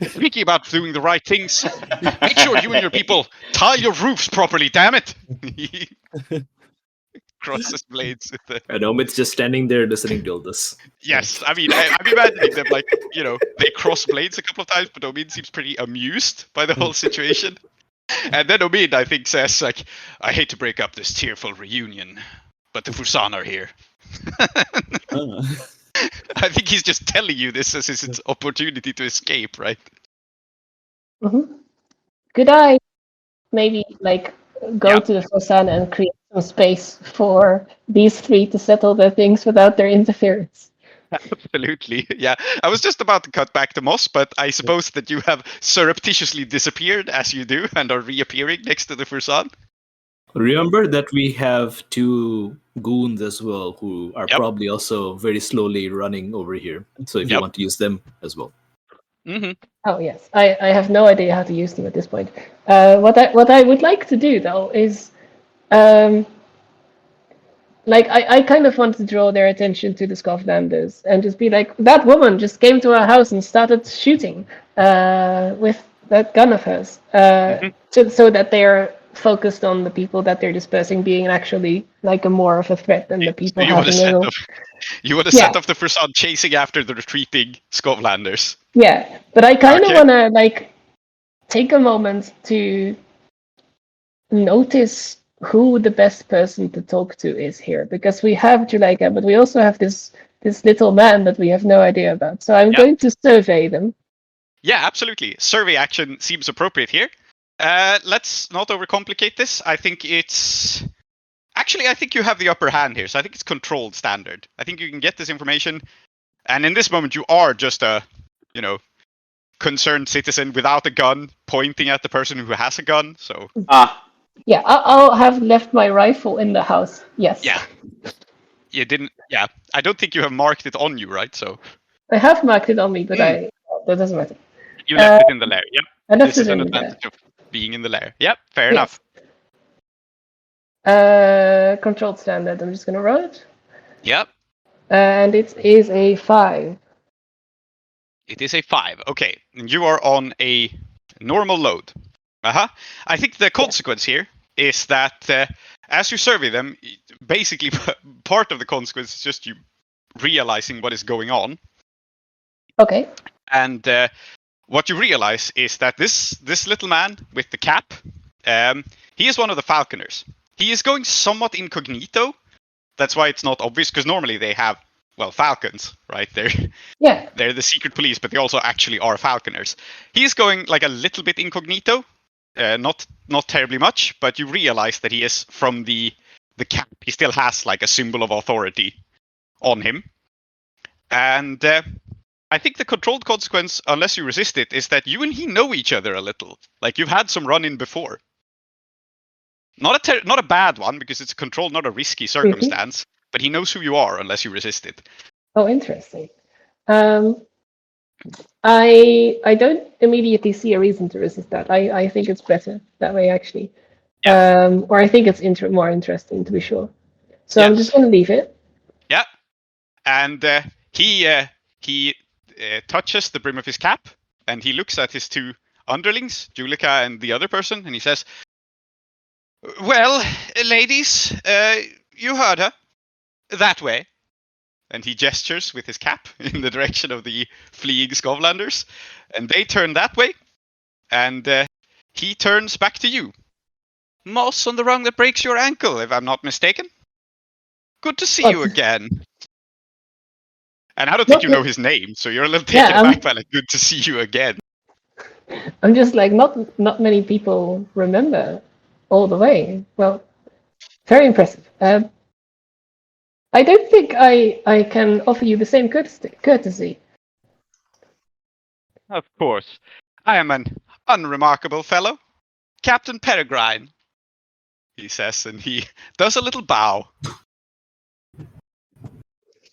Speaking about doing the right things, make sure you and your people tie your roofs properly, damn it! He crosses blades with the... And Omid's just standing there listening to all this. Yes, I mean, I'm imagining them like, they cross blades a couple of times, but Omid seems pretty amused by the whole situation. And then Omid, I think, says, like, I hate to break up this tearful reunion, but the Fursan are here. I think he's just telling you this as his opportunity to escape, right? Mm-hmm. Could I maybe, go Yeah. to the Fursan and create some space for these three to settle their things without their interference? Absolutely, yeah. I was just about to cut back to Moss, but I suppose that you have surreptitiously disappeared as you do and are reappearing next to the Fursan. Remember that we have two goons as well who are Yep. probably also very slowly running over here. So if you Yep. want to use them as well. Mm-hmm. Oh yes, I have no idea how to use them at this point. What I would like to do though is, I kind of want to draw their attention to the Scotlanders and just be like, that woman just came to our house and started shooting with that gun of hers, so that they're focused on the people that they're dispersing being actually like a more of a threat than the people So you want to having a set little... off, set off the Fursan chasing after the retreating Scotlanders. Yeah, but I kind of Okay. want to take a moment to notice who the best person to talk to is here, because we have Juleka, but we also have this little man that we have no idea about. So I'm going to survey them. Yeah, absolutely. Survey action seems appropriate here. Let's not overcomplicate this. I think it's... Actually, I think you have the upper hand here, so I think it's controlled standard. I think you can get this information, and in this moment you are just a, concerned citizen without a gun, pointing at the person who has a gun, so... Yeah, I'll have left my rifle in the house, yes. Yeah. You didn't... Yeah, I don't think you have marked it on you, right? So... I have marked it on me, but that doesn't matter. You left it in the lair, yep. I left This it is an in there. advantage of being in the lair. Yep, fair enough. Controlled standard, I'm just going to roll it. Yep. And it is a 5. It is a 5. Okay, you are on a normal load. I think the consequence here is that as you survey them, basically part of the consequence is just you realizing what is going on. Okay. And what you realize is that this little man with the cap, he is one of the falconers. He is going somewhat incognito. That's why it's not obvious, because normally they have, falcons, right? They're the secret police, but they also actually are falconers. He's going like a little bit incognito, not terribly much, but you realize that he is from the cap. He still has like a symbol of authority on him. And I think the controlled consequence, unless you resist it, is that you and he know each other a little. Like you've had some run-in before. Not a bad one, because it's a controlled, not a risky circumstance, but he knows who you are unless you resist it. Oh, interesting. I don't immediately see a reason to resist that. I think it's better that way, actually. Or I think it's more interesting, to be sure. So I'm just going to leave it. Yeah. And he touches the brim of his cap, and he looks at his two underlings, Julika and the other person, and he says, well, ladies, you heard her. That way. And he gestures with his cap in the direction of the fleeing Scotlanders. And they turn that way. And he turns back to you. Moss on the rung that breaks your ankle, if I'm not mistaken. Good to see you again. And I don't think you know his name, so you're a little taken aback by like, good to see you again. I'm just like, not many people remember all the way. Well, very impressive. I don't think I can offer you the same courtesy. Of course. I am an unremarkable fellow, Captain Peregrine, he says, and he does a little bow.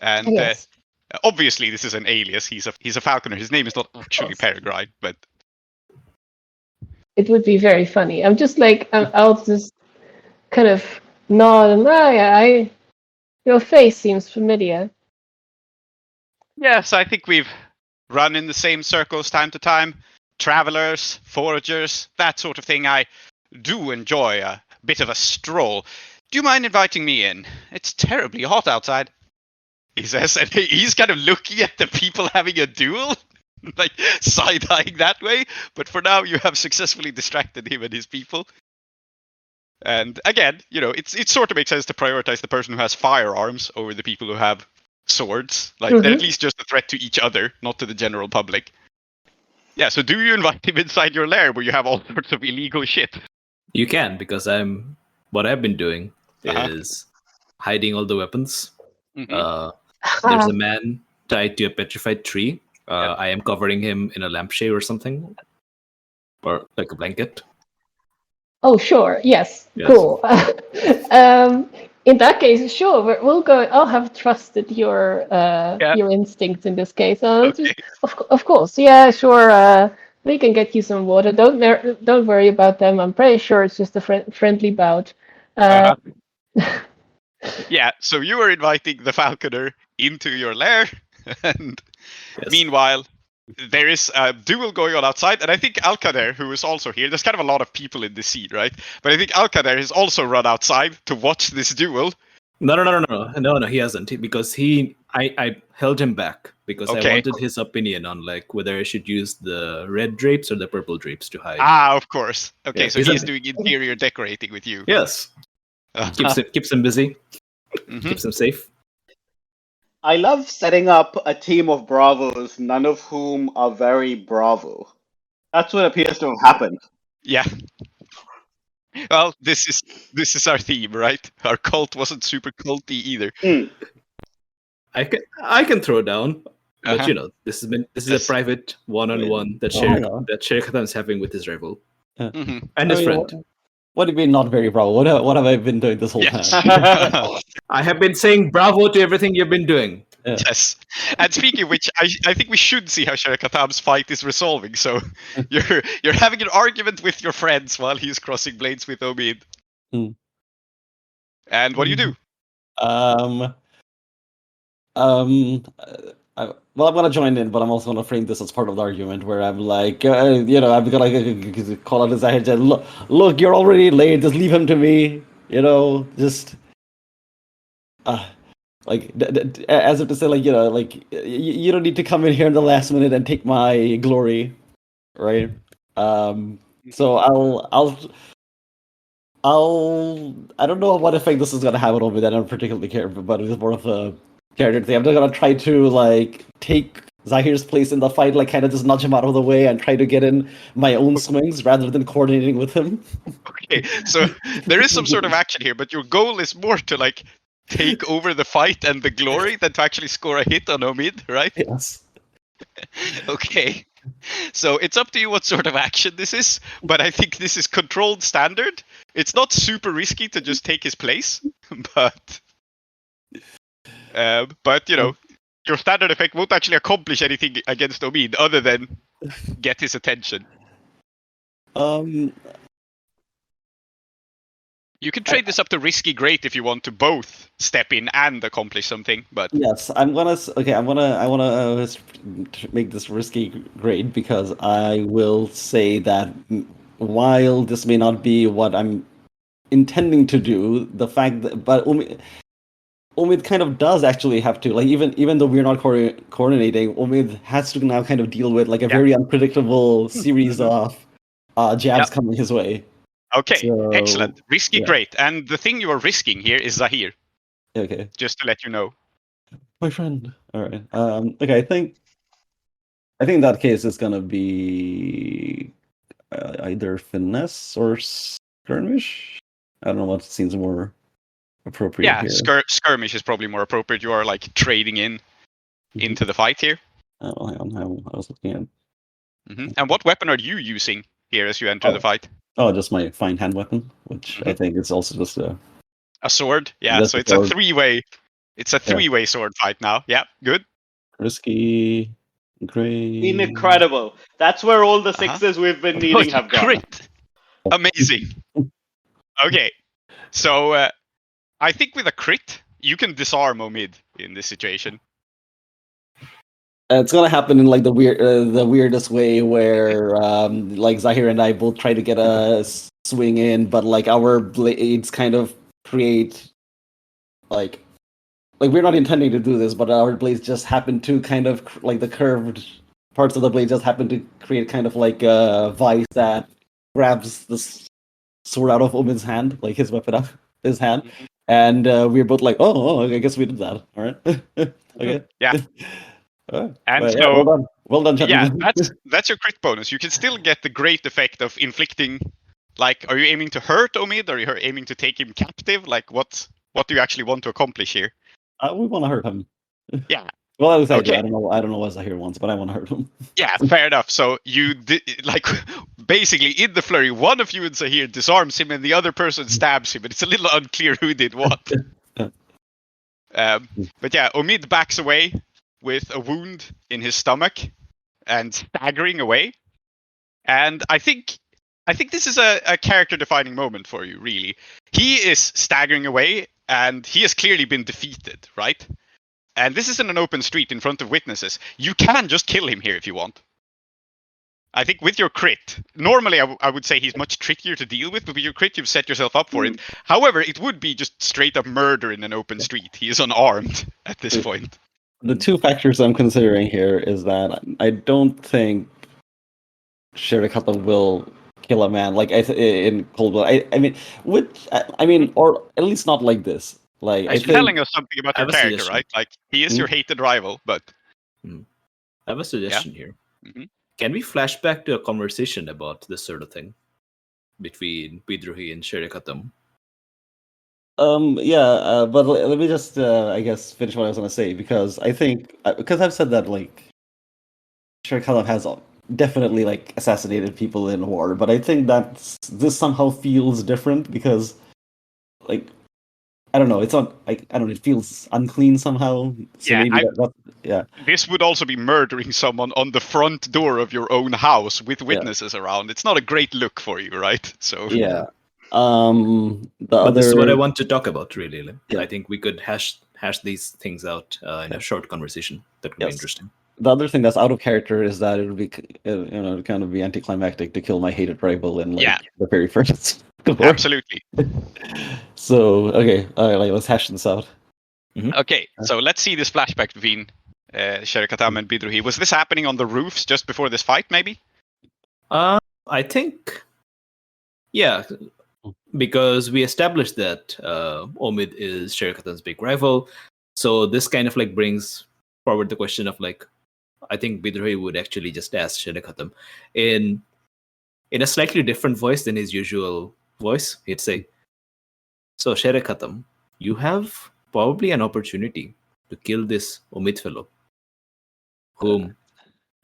And Yes. obviously, this is an alias. He's a falconer. His name is not actually Peregrine, but It would be very funny. I'm just like, I'll just kind of nod and your face seems familiar. yes, I think we've run in the same circles time to time. Travelers, foragers, that sort of thing. I do enjoy a bit of a stroll. Do you mind inviting me in? It's terribly hot outside, he says, and he's kind of looking at the people having a duel, like side-eyeing that way. But for now, you have successfully distracted him and his people. And again, it sort of makes sense to prioritize the person who has firearms over the people who have swords. Like, they're at least just a threat to each other, not to the general public. Yeah, so do you invite him inside your lair where you have all sorts of illegal shit? You can, because what I've been doing is hiding all the weapons. Mm-hmm. There's a man tied to a petrified tree. I am covering him in a lampshade or something, or like a blanket. Oh, sure. Yes. Cool. In that case, sure. We'll go. I'll have trusted your instincts in this case. Of course. Yeah. Sure. We can get you some water. Don't worry about them. I'm pretty sure it's just a friendly bout. Yeah. So you are inviting the falconer into your lair, and meanwhile, there is a duel going on outside, and I think Alkader, who is also here, there's kind of a lot of people in this scene, right? But I think Alkader has also run outside to watch this duel. No, he hasn't, because I held him back because I wanted his opinion on like whether I should use the red drapes or the purple drapes to hide. Of course. Okay, so he's doing interior decorating with you. Yes. Keeps him busy. Keeps him safe. I love setting up a team of bravos, none of whom are very bravo. That's what appears to have happened. Yeah. Well, this is our theme, right? Our cult wasn't super culty either. I can throw down, but this is a private one-on-one that Sher Khatam is having with his rival and his friend. What do you mean not very bravo? What have I been doing this whole time? I have been saying bravo to everything you've been doing. Yeah. Yes. And speaking of which, I think we should see how Sher Khatam's fight is resolving. So you're having an argument with your friends while he's crossing blades with Omid. And what do you do? Well, I'm gonna join in, but I'm also gonna frame this as part of the argument where I'm like, I'm gonna call out his Zahir. Look, you're already late. Just leave him to me. Just as if to say, you don't need to come in here in the last minute and take my glory, right? So I don't know what effect this is gonna have on me that I don't particularly care, but it's more of a character thing. I'm just gonna try to take Zahir's place in the fight, kind of just nudge him out of the way and try to get in my own swings rather than coordinating with him. Okay, so there is some sort of action here, but your goal is more to take over the fight and the glory than to actually score a hit on Omid, right? Yes. Okay. So it's up to you what sort of action this is, but I think this is controlled standard. It's not super risky to just take his place, but your standard effect won't actually accomplish anything against Omid other than get his attention. You can trade this up to risky great if you want to both step in and accomplish something, but yes, I wanna make this risky great because I will say that while this may not be what I'm intending to do, the fact that Omid kind of does actually have to, even though we're not coordinating, Omid has to now kind of deal with a very unpredictable series of jabs coming his way. Okay, so, excellent. Risky great. And the thing you are risking here is Zahir. Okay. Just to let you know. My friend. All right. Okay, I think in that case it's gonna be either finesse or skirmish. I don't know what seems more appropriate here. Yeah, skirmish is probably more appropriate. You are trading into the fight here. Oh, hang on. I was looking at And what weapon are you using here as you enter the fight? Oh, just my fine hand weapon, which I think is also just a sword. Yeah, just so a it's a sword. three-way. It's a three-way sword fight now. Yeah, good. Risky, great. Incredible. That's where all the sixes we've been needing have gone. Crit. Amazing. Okay, so I think with a crit, you can disarm Omid in this situation. It's gonna happen in like the weirdest way, where like Zahir and I both try to get a swing in, but like our blades kind of create like we're not intending to do this, but our blades just happen to kind of like the curved parts of the blade just happen to create kind of like a vice that grabs the sword out of Omid's hand, like his weapon out of his hand, and we're both like, oh, I guess we did that. All right, okay, Yeah. And well, so, yeah, well done, gentlemen. Yeah, that's your crit bonus. You can still get the great effect of inflicting. Like, are you aiming to hurt Omid, or are you aiming to take him captive? Like, what do you actually want to accomplish here? We want to hurt him. Yeah. Well, at least I do. Okay. I don't know what Zahir wants, but I want to hurt him. Yeah, fair enough. So you like basically in the flurry, one of you and Zahir disarms him, and the other person stabs him. But it's a little unclear who did what. But yeah, Omid backs away with a wound in his stomach and staggering away. And I think this is a character-defining moment for you, really. He is staggering away, and he has clearly been defeated, right? And this is in an open street in front of witnesses. You can just kill him here if you want. I think with your crit, normally I would say he's much trickier to deal with, but with your crit you've set yourself up for it. However, it would be just straight up murder in an open street. He is unarmed at this point. The two factors I'm considering here is that I don't think Shankarabharanam will kill a man like in cold blood. I mean, or at least not like this. Like, He's telling us something about your character, right? Like, he is your hated rival, but I have a suggestion here. Mm-hmm. Can we flash back to a conversation about this sort of thing between Bidruhi and Shankarabharanam? But let me just, I guess, finish what I was going to say, because I think, because I've said that, like, Shankarabharanam has definitely, like, assassinated people in war, but I think that this somehow feels different, because, like, I don't know, it's not, like, I don't know, it feels unclean somehow, so yeah, maybe this would also be murdering someone on the front door of your own house with witnesses around. It's not a great look for you, right? So yeah. This is what I want to talk about, really. Yeah. I think we could hash these things out in a short conversation. That would be interesting. The other thing that's out of character is that it would be, kind of be anticlimactic to kill my hated rival in the very first war. Absolutely. So okay, let's hash this out. Mm-hmm. Okay, so let's see this flashback between Shankarabharanam and Bidruhi. Was this happening on the roofs just before this fight, maybe? I think, yeah, because we established that Omid is Shankarabharanam's big rival, so this kind of like brings forward the question of like, I think Bidruhi would actually just ask Shankarabharanam in a slightly different voice than his usual voice. He'd say, "So Shankarabharanam, you have probably an opportunity to kill this Omid fellow, whom,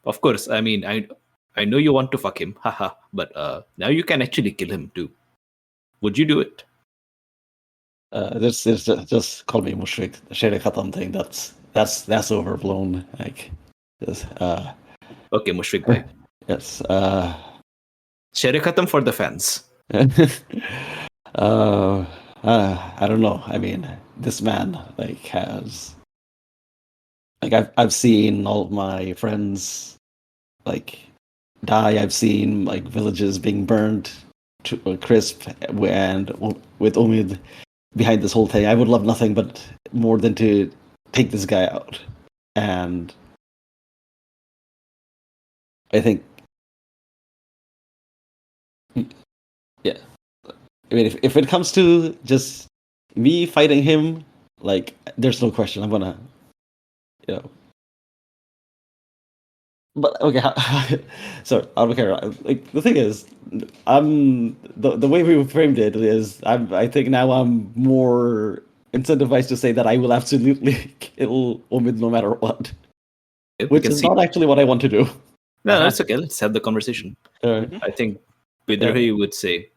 of course, I mean, I know you want to fuck him, haha, but now you can actually kill him too. Would you do it?" Just call me Mushfiq. Shankarabharanam thing. That's overblown. Like, okay, Mushfiq bhai. Yes. Shankarabharanam for the fans. I don't know. I mean, this man has I've seen all of my friends die. I've seen villages being burned to a crisp, and with Omid behind this whole thing, I would love nothing but more than to take this guy out. And I think, yeah. I mean, if it comes to just me fighting him, there's no question. I'm gonna, But okay, sorry, I don't care. The thing is, the way we framed it is, I think now I'm more incentivized to say that I will absolutely kill Omid no matter what, which is not actually what I want to do. No, that's okay. Let's have the conversation. I think Bidrohi would say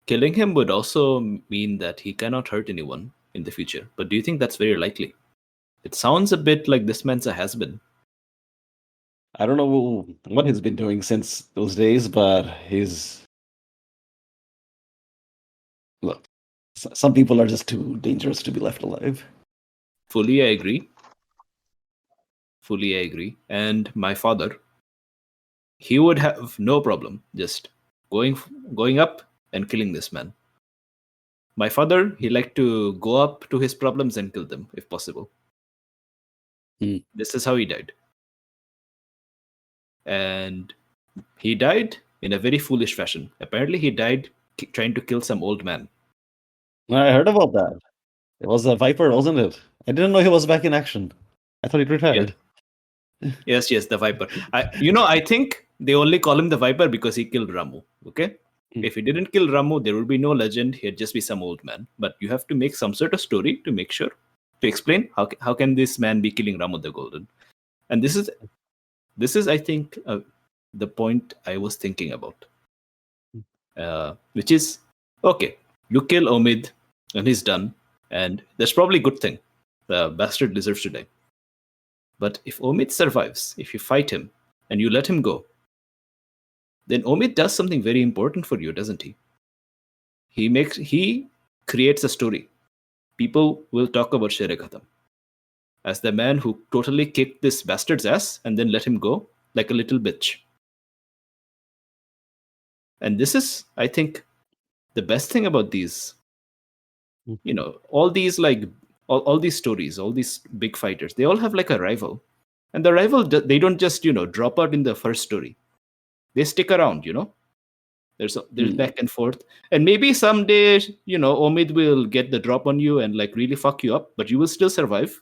killing him would also mean that he cannot hurt anyone in the future. But do you think that's very likely? It sounds a bit like this man's a has-been. I don't know what he's been doing since those days, but he's... Look, some people are just too dangerous to be left alive. Fully, I agree. And my father, he would have no problem just going up and killing this man. My father, he liked to go up to his problems and kill them if possible. This is how he died. And he died in a very foolish fashion. Apparently, he died trying to kill some old man. I heard about that. It was a Viper, wasn't it? I didn't know he was back in action. I thought he'd retired. Yes, the Viper. I think they only call him the Viper because he killed Ramu. Okay? If he didn't kill Ramu, there would be no legend. He'd just be some old man. But you have to make some sort of story to make sure, to explain how can this man be killing Ramu the Golden. And this is I think, the point I was thinking about. Which is, okay, you kill Omid and he's done. And that's probably a good thing. The bastard deserves to die. But if Omid survives, if you fight him and you let him go, then Omid does something very important for you, doesn't he? He creates a story. People will talk about Shere Khatam as the man who totally kicked this bastard's ass and then let him go like a little bitch. And this is, I think, the best thing about these. All these all these stories, all these big fighters, they all have like a rival. And the rival, they don't just, drop out in the first story. They stick around, There's back and forth. And maybe someday, Omid will get the drop on you and like really fuck you up, but you will still survive.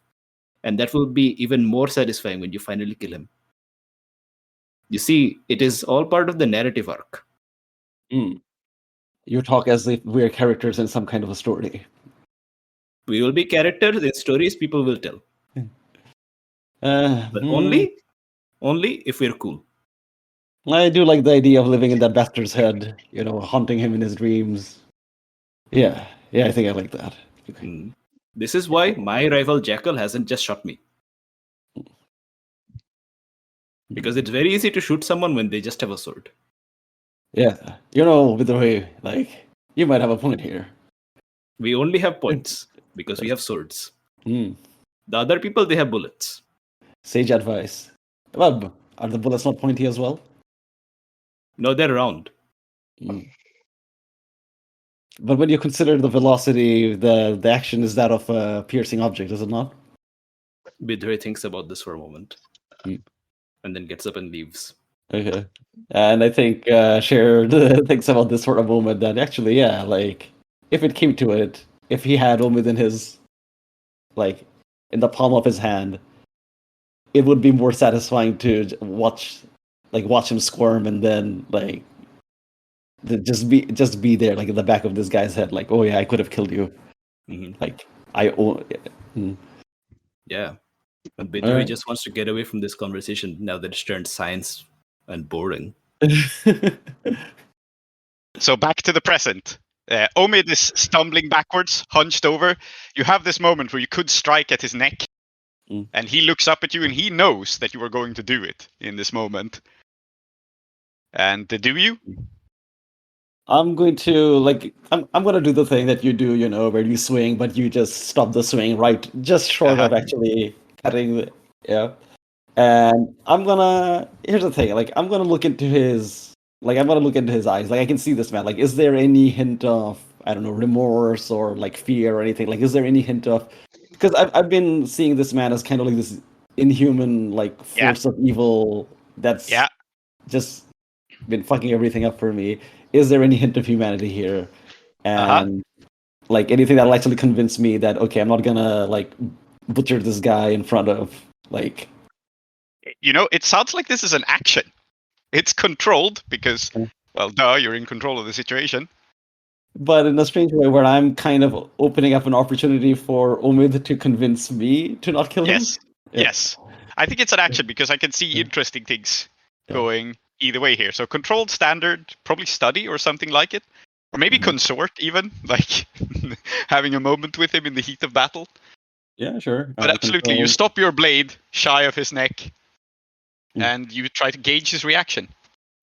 And that will be even more satisfying when you finally kill him. You see, it is all part of the narrative arc. You talk as if we're characters in some kind of a story. We will be characters in stories people will tell. But only if we're cool. I do like the idea of living in that bastard's head, haunting him in his dreams. Yeah, I think I like that. This is why my rival Jackal hasn't just shot me. Because it's very easy to shoot someone when they just have a sword. Yeah, with the way, you might have a point here. We only have points because we have swords. The other people, they have bullets. Sage advice. Well, are the bullets not pointy as well? No, they're round. But when you consider the velocity, the action is that of a piercing object, is it not? Bidre thinks about this for a moment. And then gets up and leaves. Okay. And I think Cher thinks about this for a moment that actually, if it came to it, if he had Omid in his, in the palm of his hand, it would be more satisfying to watch him squirm and then just be there, in the back of this guy's head, oh yeah, I could have killed you. Yeah. But Bidre just wants to get away from this conversation now that it's turned science and boring. So back to the present. Omid is stumbling backwards, hunched over. You have this moment where you could strike at his neck, and he looks up at you, and he knows that you are going to do it in this moment. And do you? I'm going to I'm going to do the thing that you do, where you swing, but you just stop the swing right, just short of actually cutting. And here's the thing, I'm gonna look into his eyes. I can see this man. Is there any hint of, I don't know, remorse or fear or anything? Is there any hint of, because I've been seeing this man as kind of this inhuman force of evil that's just been fucking everything up for me. Is there any hint of humanity here? And anything that'll actually convince me that, okay, I'm not gonna butcher this guy in front of it sounds like this is an action. It's controlled because, well, you're in control of the situation. But in a strange way, where I'm kind of opening up an opportunity for Omid to convince me to not kill him. Yes. I think it's an action because I can see interesting things going either way here. So controlled, standard, probably study or something like it. Or maybe consort even, like having a moment with him in the heat of battle. Yeah, sure. But absolutely, you Control. stop your blade shy of his neck and you try to gauge his reaction.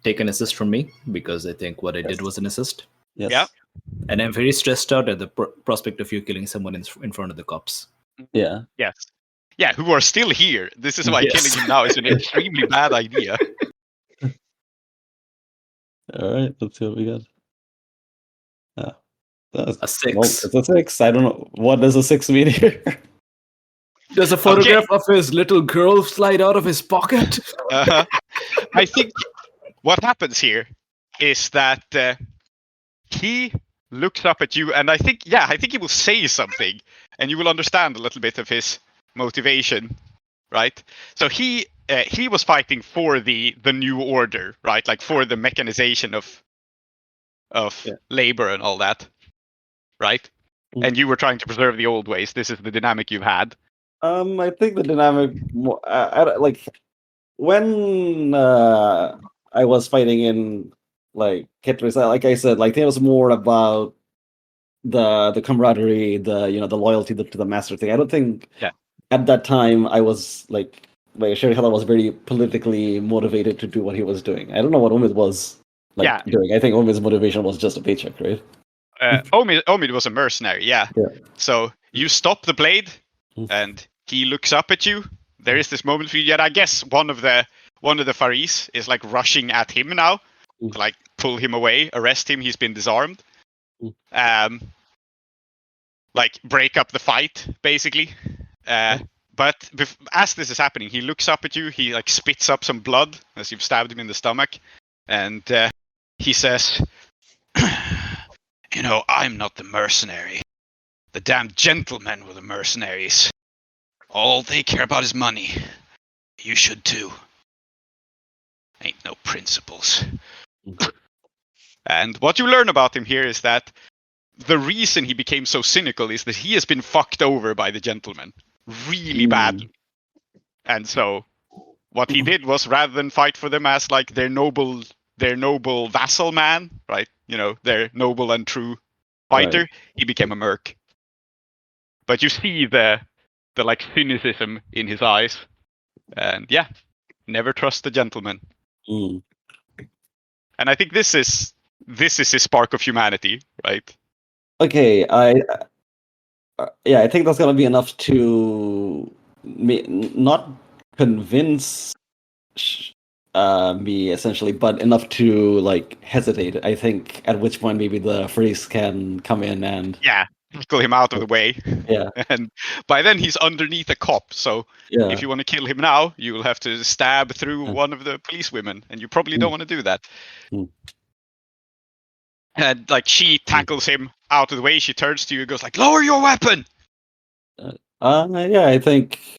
Take an assist from me because I think what I did was an assist. Yes. Yeah. And I'm very stressed out at the prospect of you killing someone in front of the cops. Yeah. Yes. Yeah, who are still here. This is why Yes. killing him now is an extremely bad idea. All right. Let's see what we got. A 6. Well, it's a 6. I don't know. What does a 6 mean here? Does a photograph of his little girl slide out of his pocket? I think what happens here is that he looks up at you, and I think he will say something, and you will understand a little bit of his motivation, right? So he was fighting for the new order, right? Like for the mechanization of labor and all that, right? Mhm. And you were trying to preserve the old ways. This is the dynamic you've had. I think the dynamic, like when I was fighting in like Ketris, like I said, like it was more about the camaraderie, the loyalty to the master thing. I don't think at that time I was like Sherihara was very politically motivated to do what he was doing. I don't know what Omid was doing. I think Omid's motivation was just a paycheck, right? Omid was a mercenary, yeah. So you stop the blade, and he looks up at you. There is this moment for you. Yet I guess one of the Faris is like rushing at him now, to like pull him away, arrest him. He's been disarmed. Like break up the fight, basically. But as this is happening, he looks up at you. He like spits up some blood as you've stabbed him in the stomach, and he says, "You know, I'm not the mercenary. The damn gentlemen were the mercenaries. All they care about is money. You should too. Ain't no principles." And what you learn about him here is that the reason he became so cynical is that he has been fucked over by the gentlemen really badly. And so what he did was, rather than fight for them as like their noble vassal man, right? You know, their noble and true fighter, he became a merc. But you see the like cynicism in his eyes. And yeah, never trust the gentleman. And I think this is his spark of humanity, right? Okay, I think that's gonna be enough to not convince me essentially, but enough to like hesitate. I think at which point maybe the freeze can come in and tackle him out of the way. Yeah. And by then he's underneath a cop, so if you want to kill him now, you will have to stab through one of the police women, and you probably don't want to do that. And like she tackles him out of the way, she turns to you and goes like, "Lower your weapon!" I think,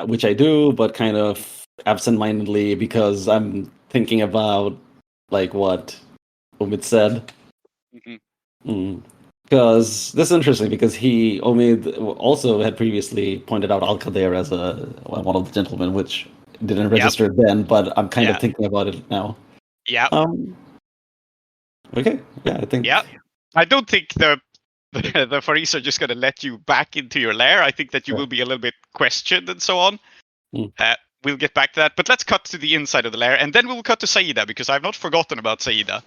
which I do, but kind of absent-mindedly because I'm thinking about like what Omid said. Because this is interesting because Omid also had previously pointed out Al-Qadir as one of the gentlemen, which didn't register then, but I'm kind of thinking about it now. Yeah. Okay. Yeah, I think. Yeah. I don't think the Faris are just going to let you back into your lair. I think that you will be a little bit questioned and so on. We'll get back to that. But let's cut to the inside of the lair, and then we'll cut to Saeeda, because I've not forgotten about Saeeda.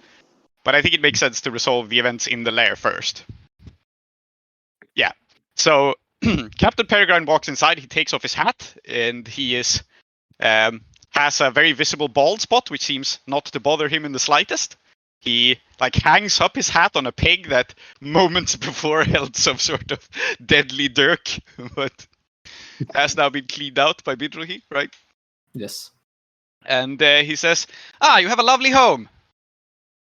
But I think it makes sense to resolve the events in the lair first. Yeah. So Captain Peregrine walks inside. He takes off his hat, and he has a very visible bald spot, which seems not to bother him in the slightest. He like hangs up his hat on a peg that moments before held some sort of deadly dirk, but has now been cleaned out by Bidruhi, right? Yes. And he says, "You have a lovely home."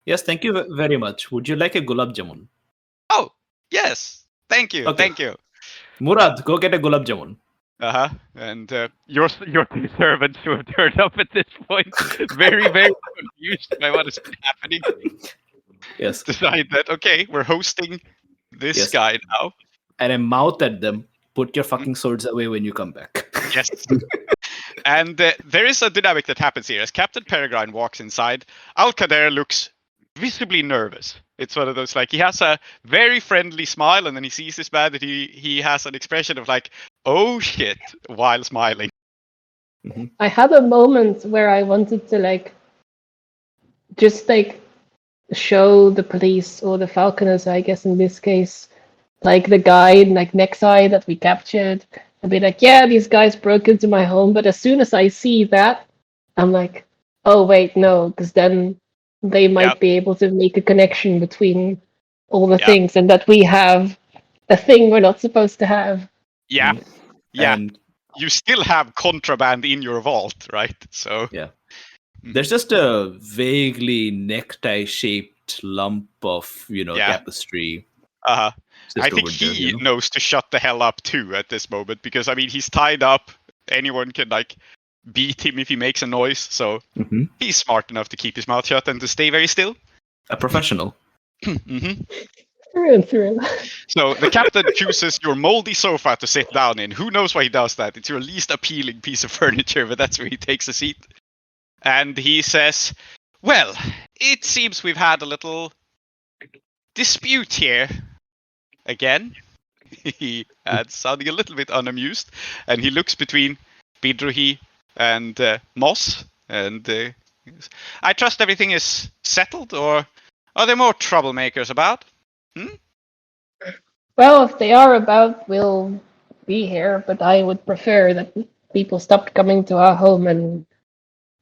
Yes, thank you very much. Would you like a gulab jamun? Oh, yes. Thank you. Okay. Thank you. Murad, go get a gulab jamun. And your two servants who have turned up at this point, very, very confused by what is happening. Yes. Decide that, okay, we're hosting this guy now. And I mouth at them, put your fucking swords away when you come back. Yes. And there is a dynamic that happens here. As Captain Peregrine walks inside, Alcader looks visibly nervous. It's one of those, like, he has a very friendly smile, and then he sees this man that he has an expression of like, oh shit, while smiling. I had a moment where I wanted to like just like show the police or the falconers, I guess in this case, like the guy in like Nexai that we captured, and be like, yeah, these guys broke into my home. But as soon as I see that, I'm like, oh wait, no, because then they might be able to make a connection between all the things, and that we have a thing we're not supposed to have. Yeah, yeah. And you still have contraband in your vault, right? So yeah, there's just a vaguely necktie-shaped lump of tapestry. I think he knows to shut the hell up too at this moment, because I mean he's tied up. Anyone can like beat him if he makes a noise, so he's smart enough to keep his mouth shut and to stay very still. A professional. Through and through. So the captain chooses your moldy sofa to sit down in. Who knows why he does that? It's your least appealing piece of furniture, but that's where he takes a seat. And he says, well, it seems we've had a little dispute here. Again, he adds, sounding a little bit unamused, and he looks between Bidruhi and Moss, and I trust everything is settled, or are there more troublemakers about? Well, if they are about, we'll be here, but I would prefer that people stopped coming to our home and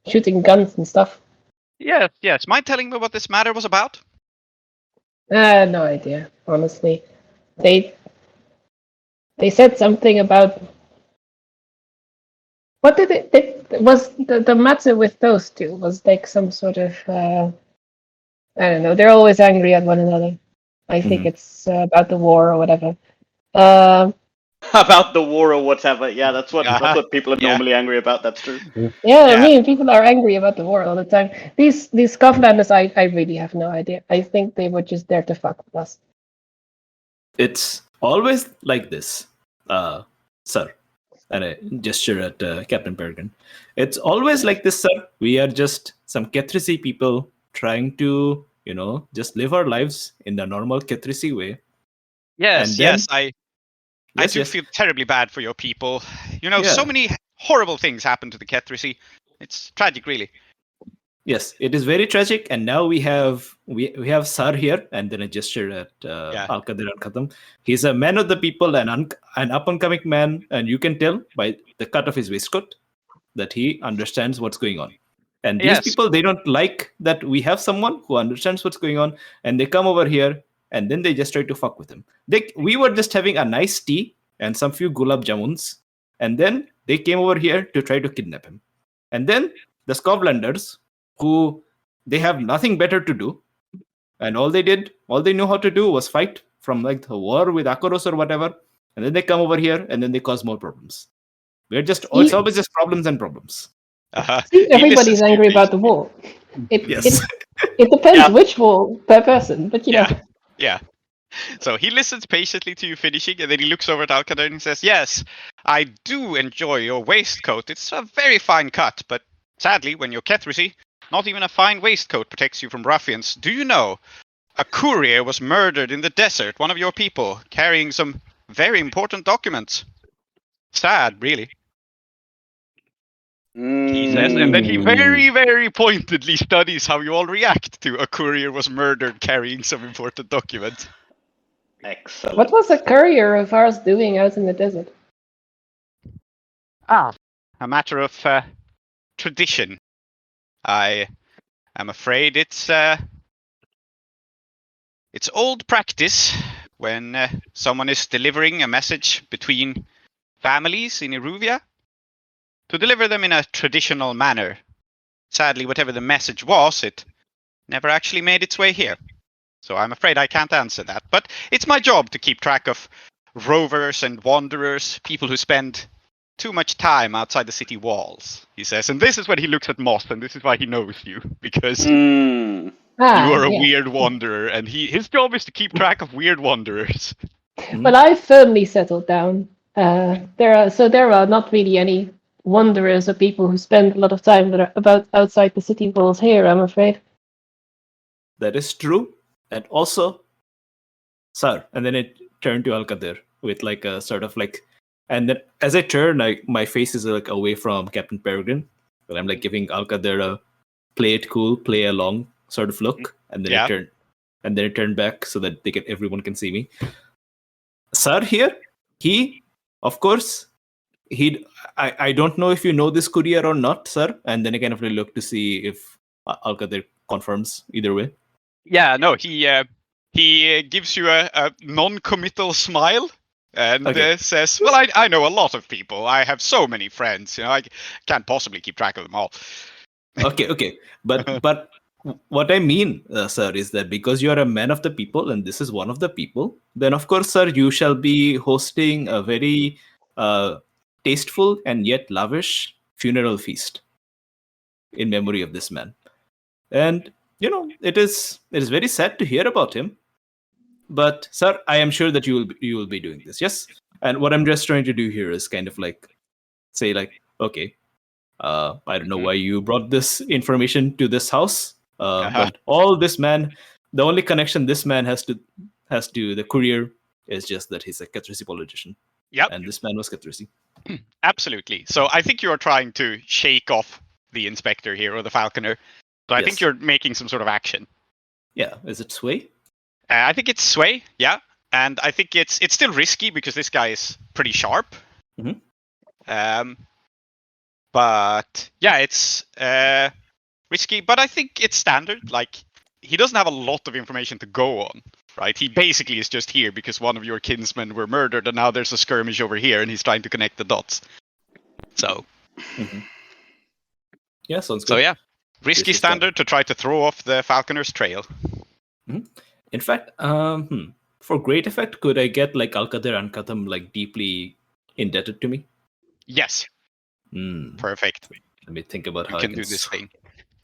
shooting guns and stuff. Yes. Mind telling me what this matter was about? No idea, honestly. They said something about... What did it was the matter with those two? Was like some sort of... I don't know, they're always angry at one another. I think it's about the war or whatever. About the war or whatever. Yeah, that's what people are normally angry about. That's true. Yeah, I mean, people are angry about the war all the time. These Scotlanders, I really have no idea. I think they were just there to fuck with us. It's always like this, sir. And I gesture at Captain Peregrine. It's always like this, sir. We are just some Kethrisi people trying to, just live our lives in the normal Kethrisi way. Yes, I do feel terribly bad for your people. So many horrible things happen to the Kethrisi. It's tragic, really. Yes, it is very tragic. And now we have Sar here, and then a gesture at Alcadir and Khatam. He's a man of the people, an up-and-coming man, and you can tell by the cut of his waistcoat that he understands what's going on. And these people, they don't like that we have someone who understands what's going on, and they come over here, and then they just try to fuck with him. We were just having a nice tea and some few gulab jamuns, and then they came over here to try to kidnap him. And then the Scotlanders, who they have nothing better to do, and all they knew how to do was fight from like the war with Akoros or whatever, and then they come over here and then they cause more problems. It's always just problems and problems. Everybody's angry about the war. It depends which war per person, but Yeah. So he listens patiently to you finishing, and then he looks over at Alcadir and says, yes, I do enjoy your waistcoat. It's a very fine cut, but sadly, when you're Kethrisi, not even a fine waistcoat protects you from ruffians. Do you know, a courier was murdered in the desert, one of your people, carrying some very important documents. Sad, really. He says, and then he very, very pointedly studies how you all react to a courier was murdered carrying some important document. Excellent. What was a courier of ours doing out in the desert? A matter of tradition. I am afraid it's old practice when someone is delivering a message between families in Iruvia, to deliver them in a traditional manner. Sadly, whatever the message was, it never actually made its way here. So I'm afraid I can't answer that. But it's my job to keep track of rovers and wanderers, people who spend too much time outside the city walls, he says. And this is when he looks at Moss, and this is why he knows you, because you are a weird wanderer, and his job is to keep track of weird wanderers. Well, I firmly settled down. There are not really any wanderers or people who spend a lot of time that are about outside the city walls here, I'm afraid. That is true. And also, sir, and then it turned to Alcadir with like a sort of like, and then as I turn, my face is like away from Captain Peregrine, but I'm like giving Alcadir a play it cool, play along sort of look, and then it turned back so that everyone can see me. Sir here, of course, I don't know if you know this courier or not, sir. And then I kind of really look to see if Alcadir confirms either way. Yeah, no, he gives you a non-committal smile and says, "Well, I know a lot of people. I have so many friends. You know, I can't possibly keep track of them all." Okay, but what I mean, sir, is that because you are a man of the people and this is one of the people, then of course, sir, you shall be hosting a very tasteful and yet lavish funeral feast in memory of this man. And you know, it is very sad to hear about him. But sir, I am sure that you will be doing this. Yes. And what I'm just trying to do here is kind of like say like, okay, I don't know why you brought this information to this house, but all this man, the only connection this man has to the courier is just that he's a Cathrisi politician. Yep. And this man was Cathrisi. Absolutely. So I think you are trying to shake off the inspector here, or the falconer. So I think you're making some sort of action. Yeah. Is it sway? I think it's sway, yeah. And I think it's still risky because this guy is pretty sharp. Mm-hmm. But yeah, it's risky, but I think it's standard. Like, he doesn't have a lot of information to go on, right? He basically is just here because one of your kinsmen were murdered and now there's a skirmish over here and he's trying to connect the dots. So. Mm-hmm. Yeah, sounds good. So yeah, risky standard to try to throw off the falconer's trail. Mm-hmm. In fact, for great effect, could I get like Alcadir and Katham like deeply indebted to me? Yes. Perfect. Let me think about how I can do this thing.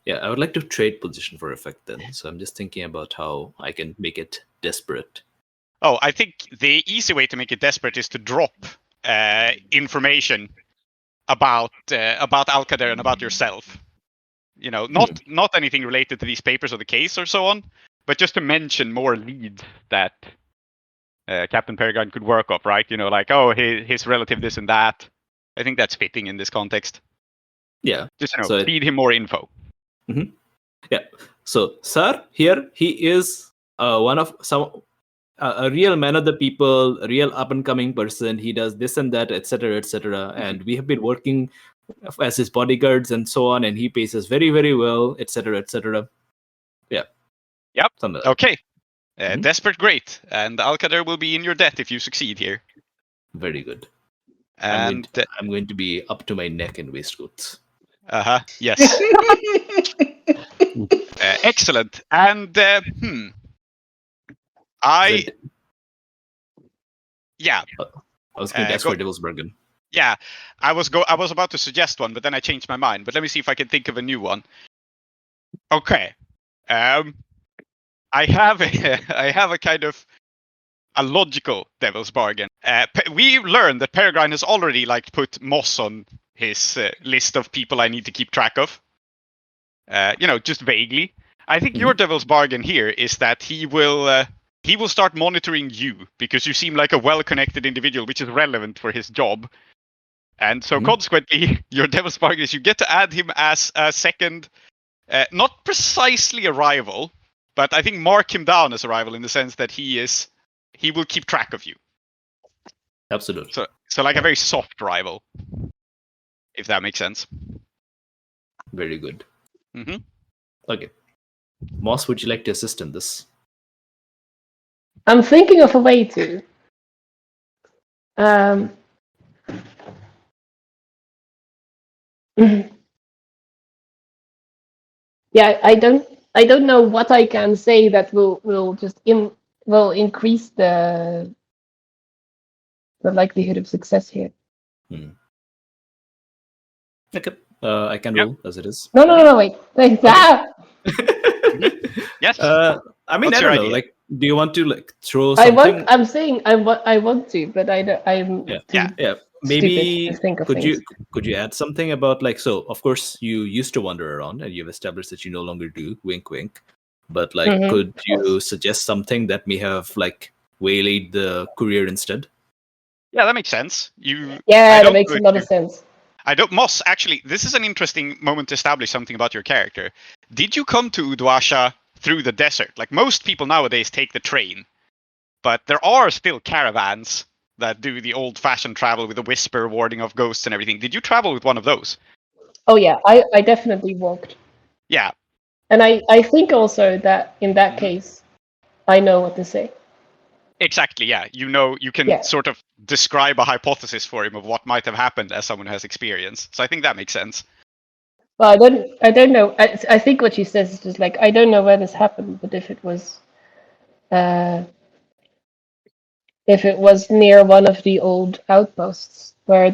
Yeah, I would like to trade position for effect then. So I'm just thinking about how I can make it desperate. Oh, I think the easy way to make it desperate is to drop information about Alcadir and about yourself. You know, not anything related to these papers or the case or so on, but just to mention more leads that Captain Peregrine could work off, right? You know, like, oh, his relative this and that. I think that's fitting in this context. Yeah. Just, you know, feed him more info. Mm-hmm. Yeah. So, sir, here he is a real man of the people, a real up-and-coming person. He does this and that, etc., etc. Mm-hmm. And we have been working as his bodyguards and so on, and he pays us very, very well, etc., etc. Yeah. Yep. Okay. Desperate, great. And Alcadir will be in your debt if you succeed here. Very good. And I'm going to be up to my neck in waistcoats. Yes. Excellent. And I was going to ask for Devil's Bargain. Yeah, I was about to suggest one, but then I changed my mind. But let me see if I can think of a new one. Okay. I have a kind of a logical Devil's Bargain. We learned that Peregrine has already put Moss on his list of people I need to keep track of. Just vaguely. I think your Devil's Bargain here is that he will start monitoring you because you seem like a well-connected individual, which is relevant for his job. And so consequently, your Devil's Bargain is you get to add him as a second, not precisely a rival, but I think mark him down as a rival in the sense that he will keep track of you. Absolutely. So like a very soft rival, if that makes sense. Very good. Mm-hmm. Okay. Moss, would you like to assist in this? I'm thinking of a way to. Yeah, I don't know what I can say that will just increase the likelihood of success here. Okay. I can roll as it is. No, wait. Like that. Yes. I mean, What's I don't know. idea? Like, do you want to throw something? I'm saying I want to, but I don't. I'm. Yeah. maybe to think of could things. you add something about like, so of course you used to wander around and you've established that you no longer do, wink wink, but like Mhm. could you suggest something that may have like waylaid the courier instead? Yeah, that makes sense. I Yeah, that don't makes know a if lot you- of sense. I don't. Moss, actually, this is an interesting moment to establish something about your character. Did you come to Udwasha through the desert? Like most people nowadays take the train, but there are still caravans that do the old-fashioned travel with a whisper, warding off ghosts and everything. Did you travel with one of those? Oh yeah, I definitely walked. Yeah. And I think also that in that Mhm. case, I know what to say. Exactly, yeah. You can Yeah. sort of describe a hypothesis for him of what might have happened as someone who has experience. So I think that makes sense. Well, I don't know. I think what she says is just like, I don't know where this happened, but uh, if it was near one of the old outposts where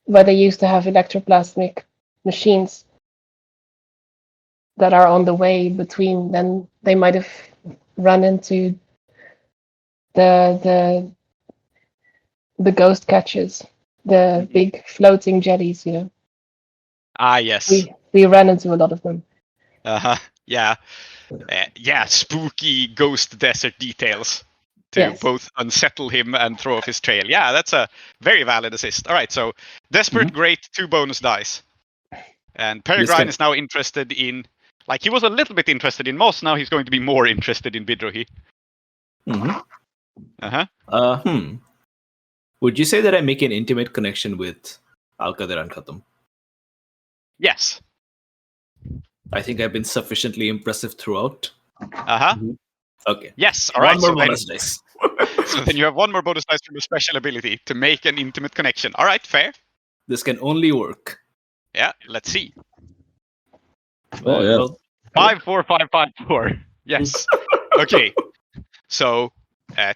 where they used to have electroplasmic machines that are on the way between, then they might have run into the the ghost catchers, the Mhm. big floating jellies. Ah, yes. We ran into a lot of them. Uh-huh. Yeah. Yeah, spooky ghost desert details to Yes. both unsettle him and throw off his trail. Yeah, that's a very valid assist. All right, so Desperate, great, 2 bonus dice. And Peregrine is now interested in, like, he was a little bit interested in Moss, now he's going to be more interested in Bidrohi. Uh-huh. Would you say that I make an intimate connection with Al-Qadir and Khatam? Yes. I think I've been sufficiently impressive throughout. Uh-huh. Okay. Yes, all right. One more bonus dice. So then you have one more bonus dice from a special ability to make an intimate connection. All right, fair. This can only work. Yeah, let's see. Oh, yeah. Well, 5, 4, 5, 5, 4. Yes. Okay. So,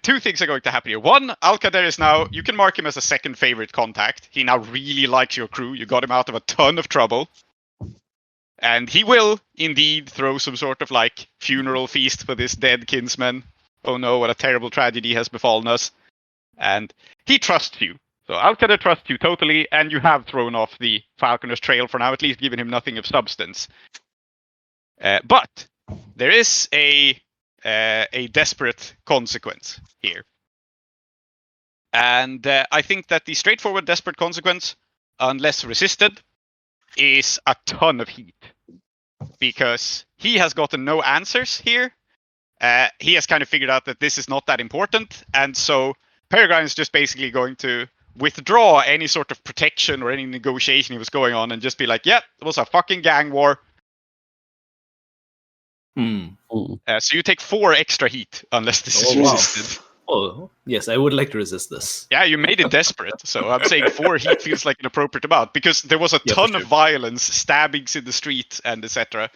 2 things are going to happen here. One, Al-Qadir is now, you can mark him as a second favorite contact. He now really likes your crew. You got him out of a ton of trouble. And he will indeed throw some sort of like funeral feast for this dead kinsman. Oh no, what a terrible tragedy has befallen us. And he trusts you. So Al-Qadir trusts you totally, and you have thrown off the Falconer's trail for now, at least given him nothing of substance. But there is a desperate consequence here. And I think that the straightforward desperate consequence, unless resisted, is a ton of heat. Because he has gotten no answers here. He has kind of figured out that this is not that important, and so Peregrine is just basically going to withdraw any sort of protection or any negotiation he was going on and just be like, yep, it was a fucking gang war. So you take 4 extra heat unless this is resisted. Oh, yes, I would like to resist this. Yeah, you made it desperate. So I'm saying 4 heat feels like an appropriate amount because there was a ton of violence, stabbings in the street, and etc.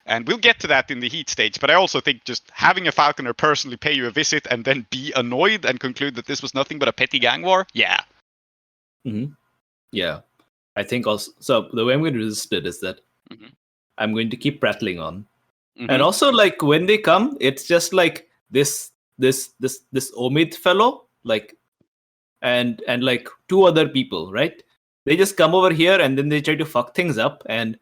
And we'll get to that in the heat stage. But I also think just having a Falconer personally pay you a visit and then be annoyed and conclude that this was nothing but a petty gang war, yeah. Yeah. I think also, so the way I'm going to resist it is that I'm going to keep prattling on. And also, like, when they come, it's just like this Omid fellow, like, and like 2 other people, right? They just come over here and then they try to fuck things up, and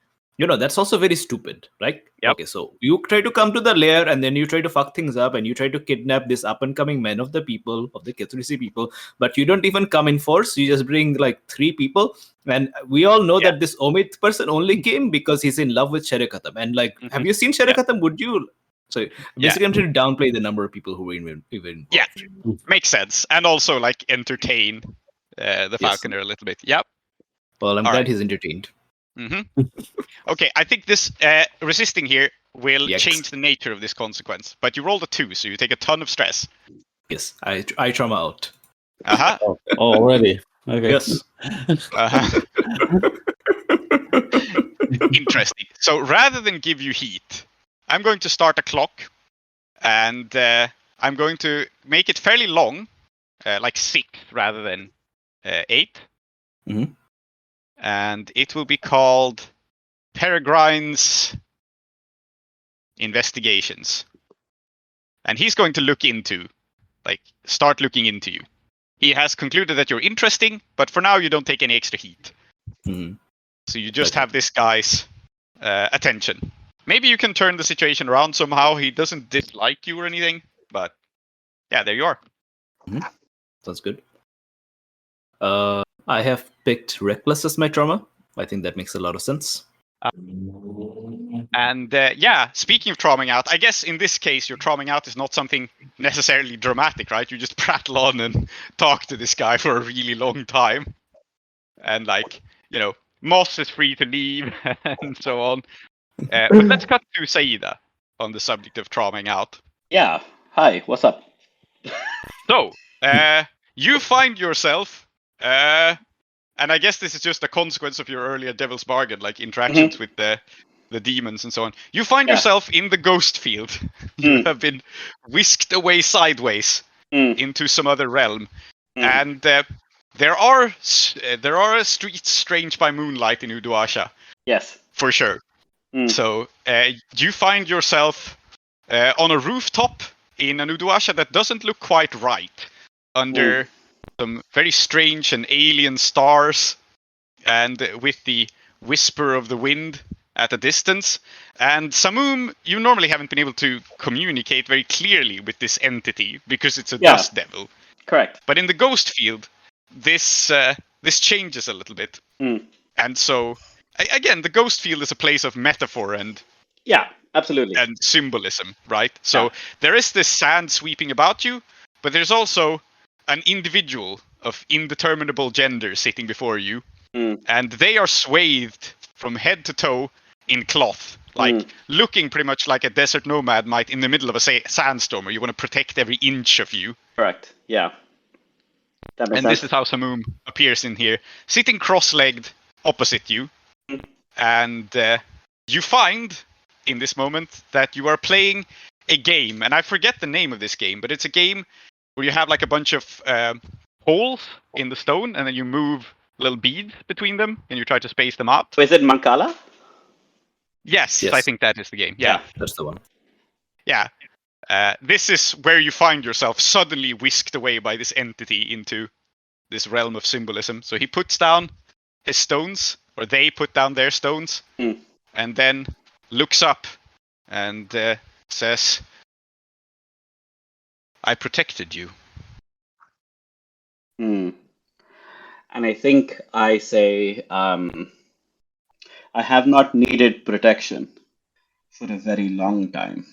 that's also very stupid, right? Yep. Okay, so you try to come to the lair and then you try to fuck things up and you try to kidnap this up and coming men of the people, of the Kethrisi people, but you don't even come in force. You just bring like 3 people, and we all know that this Omid person only came because he's in love with Shere Khatam. And like, have you seen Shere Khatam? Would you? So basically, I'm trying to downplay the number of people who were even involved. Yeah, makes sense, and also like entertain the Falconer a little bit. Yep. Well, I'm glad he's entertained. Okay, I think this resisting here will change the nature of this consequence. But you rolled a 2, so you take a ton of stress. Yes, I trauma out. Oh, already. Okay. Yes. Interesting. So rather than give you heat, I'm going to start a clock, and I'm going to make it fairly long, like 6 rather than 8. And it will be called Peregrine's Investigations. And he's going to start looking into you. He has concluded that you're interesting, but for now you don't take any extra heat. Mhm. So you just Okay. have this guy's attention. Maybe you can turn the situation around somehow. He doesn't dislike you or anything, but yeah, there you are. Sounds good. I have picked Reckless as my trauma. I think that makes a lot of sense. And yeah, speaking of trauming out, I guess in this case, your trauming out is not something necessarily dramatic, right? You just prattle on and talk to this guy for a really long time. And like, you know, Moss is free to leave and so on. But let's cut to Saeeda on the subject of trauming out. Yeah. Hi. What's up? So, you find yourself, and I guess this is just a consequence of your earlier Devil's Bargain, like interactions with the demons and so on. You find Yeah. yourself in the ghost field. You have been whisked away sideways into some other realm, and there are streets strange by moonlight in Uduasha, Yes. for sure. So you find yourself on a rooftop in an Uduasha that doesn't look quite right, under some very strange and alien stars, and with the whisper of the wind at a distance. And Samum, you normally haven't been able to communicate very clearly with this entity because it's a dust devil. Correct. But in the ghost field, this changes a little bit. And so, again, the ghost field is a place of metaphor and absolutely. And symbolism, right? So there is this sand sweeping about you, but there's also an individual of indeterminable gender sitting before you, and they are swathed from head to toe in cloth, like looking pretty much like a desert nomad might in the middle of a sandstorm, where you want to protect every inch of you. Correct. Yeah. That makes And sense. this is how Samum appears in here, sitting cross-legged opposite you, and you find in this moment that you are playing a game, and I forget the name of this game, but it's a game where you have like a bunch of holes in the stone, and then you move little beads between them, and you try to space them out. Is it Mancala? Yes, I think that is the game. Yeah. That's the one. Yeah. This is where you find yourself suddenly whisked away by this entity into this realm of symbolism. So he puts down his stones, or they put down their stones, and then looks up and says, "I protected you." And I think I say, I have not needed protection for a very long time.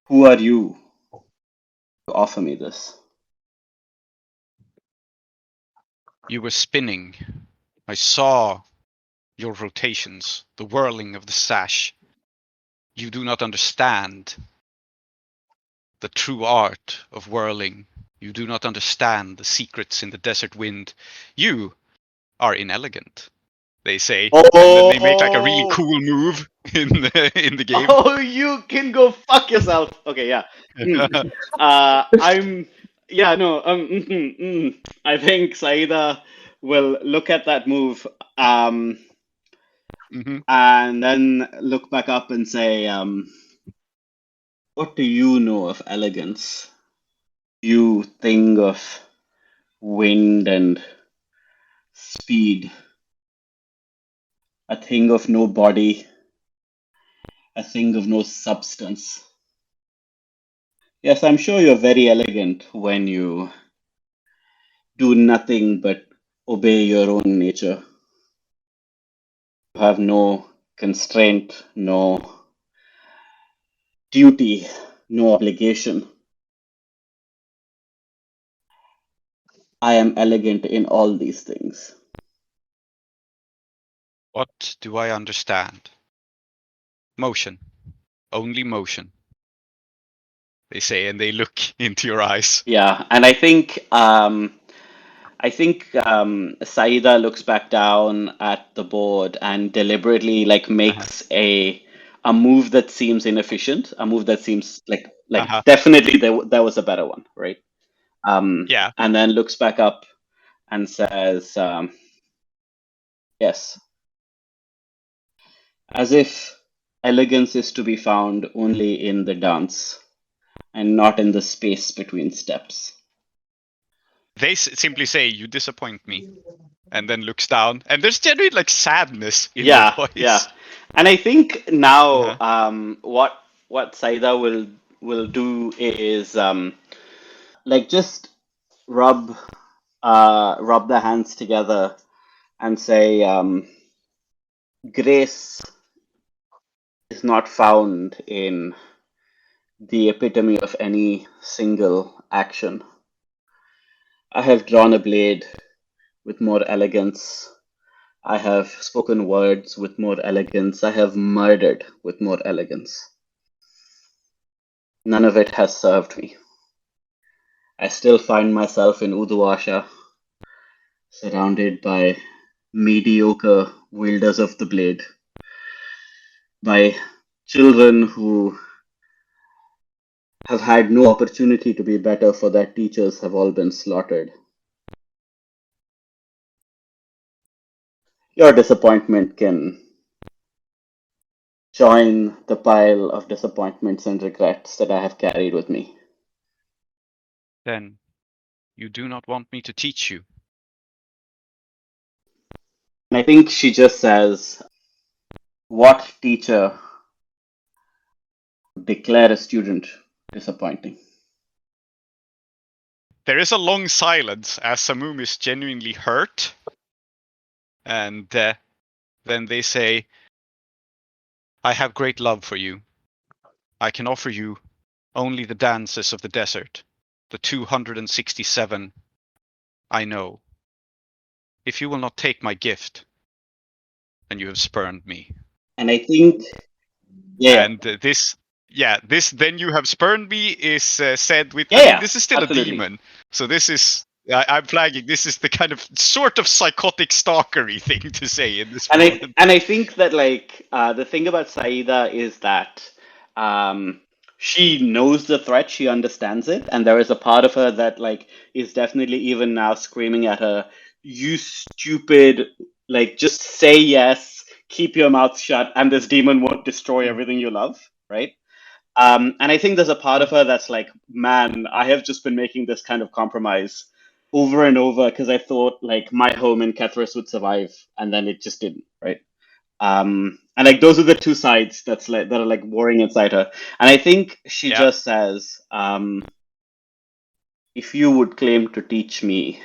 Who are you to offer me this? You were spinning. I saw your rotations, the whirling of the sash. You do not understand the true art of whirling. You do not understand the secrets in the desert wind. You are inelegant, they say. And then they make like a really cool move in the game. Oh, you can go fuck yourself. Okay, yeah. I think Saeeda will look at that move and then look back up and say, what do you know of elegance? You thing of wind and speed, a thing of no body, a thing of no substance. Yes, I'm sure you're very elegant when you do nothing but obey your own nature. You have no constraint, no duty, no obligation. I am elegant in all these things. What do I understand? Motion. Only motion, they say, and they look into your eyes. Yeah, and I think Saeeda looks back down at the board and deliberately makes a move that seems inefficient, a move that seems like definitely there was a better one, right? Yeah. And then looks back up and says, yes. As if elegance is to be found only in the dance and not in the space between steps. they simply say, "You disappoint me," and then looks down, and there's genuine like sadness in their voice. Yeah. And I think now, Uh-huh. what Saeeda will do is like just rub their hands together and say, grace is not found in the epitome of any single action. I have drawn a blade with more elegance. I have spoken words with more elegance. I have murdered with more elegance. None of it has served me. I still find myself in Uduasha, surrounded by mediocre wielders of the blade, by children who have had no opportunity to be better, for their teachers have all been slaughtered. Your disappointment can join the pile of disappointments and regrets that I have carried with me. Then you do not want me to teach you. And I think she just says, what teacher would declare a student disappointing? There is a long silence as Samum is genuinely hurt. And then they say, "I have great love for you. I can offer you only the dances of the desert, the 267 I know. If you will not take my gift, then you have spurned me." And I think, And this, then you have spurned me is said with, I mean, this is still absolutely. a demon. So this is, I'm flagging, this is the kind of sort of psychotic stalkery thing to say in this moment. And I think that like the thing about Saeeda is that she knows the threat, she understands it, and there is a part of her that like is definitely even now screaming at her, "You stupid, like just say yes, keep your mouth shut, and this demon won't destroy everything you love," right? And I think there's a part of her that's like, man, I have just been making this kind of compromise over and over because I thought like my home in Kethris would survive, and then it just didn't, right? And like those are the two sides that are like warring inside her. And I think she just says, if you would claim to teach me,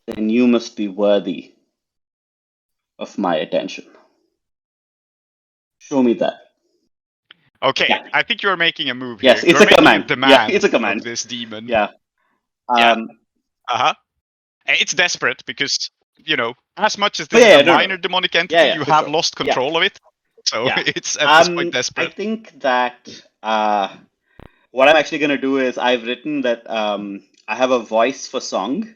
then you must be worthy of my attention. Show me that. Okay, Yeah. I think you're making a move Yes, here. it's You're a making command. a demand It's a command of this demon. Yeah. It's desperate because, you know, as much as this is a minor demonic entity, you have lost control of it. So it's at this point desperate. I think that what I'm actually going to do is I've written that I have a voice for song.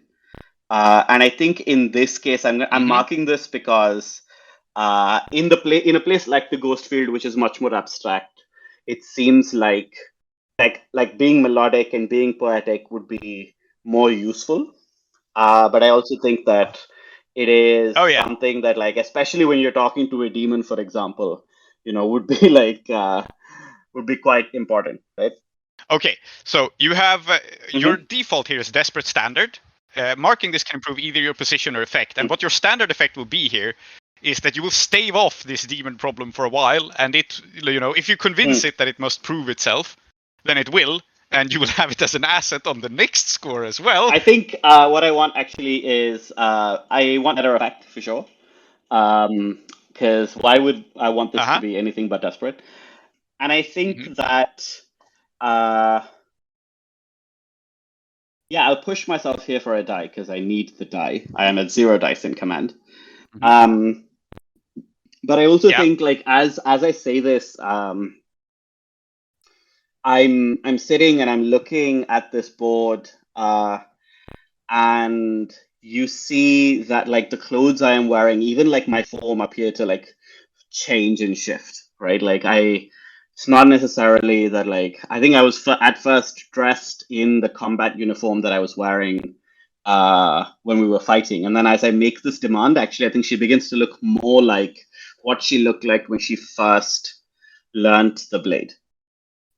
And I think in this case, I'm marking this because in a place like the Ghost Field, which is much more abstract, it seems like being melodic and being poetic would be more useful. But I also think that it is something that, like, especially when you're talking to a demon, for example, you know, would be like would be quite important, right? Okay, so you have your default here is desperate standard. Marking this can improve either your position or effect, and what your standard effect will be here is that you will stave off this demon problem for a while, and it, you know, if you convince it that it must prove itself, then it will, and you will have it as an asset on the next score as well. I think what I want actually is I want better effect for sure. Because why would I want this to be anything but desperate? And I think that yeah, I'll push myself here for a die because I need the die. I am at 0 dice in command. But I also think, like, as I say this, I'm sitting and I'm looking at this board, and you see that, like, the clothes I am wearing, even like my form, appear to like change and shift, right? Like it's not necessarily that, like, I think I was at first dressed in the combat uniform that I was wearing when we were fighting, and then as I make this demand, actually, I think she begins to look more like what she looked like when she first learnt the blade,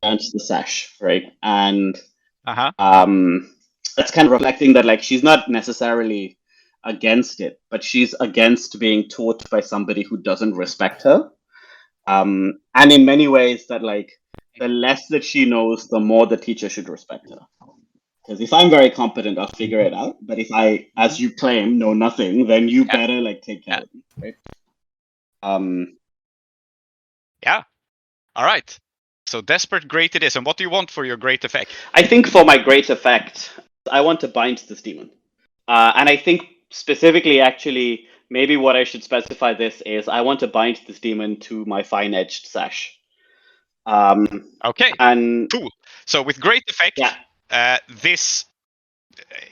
learnt the sash, right? And that's kind of reflecting that, like, she's not necessarily against it, but she's against being taught by somebody who doesn't respect her. And in many ways, that, like, the less that she knows, the more the teacher should respect her. Because if I'm very competent, I'll figure it out. But if I, as you claim, know nothing, then you better, like, take care of me, right? Yeah. All right. So desperate great it is. And what do you want for your great effect? I think for my great effect, I want to bind this demon. And I think specifically, actually, maybe what I should specify this is I want to bind this demon to my fine-edged sash. Okay. And Cool. So with great effect, yeah, this,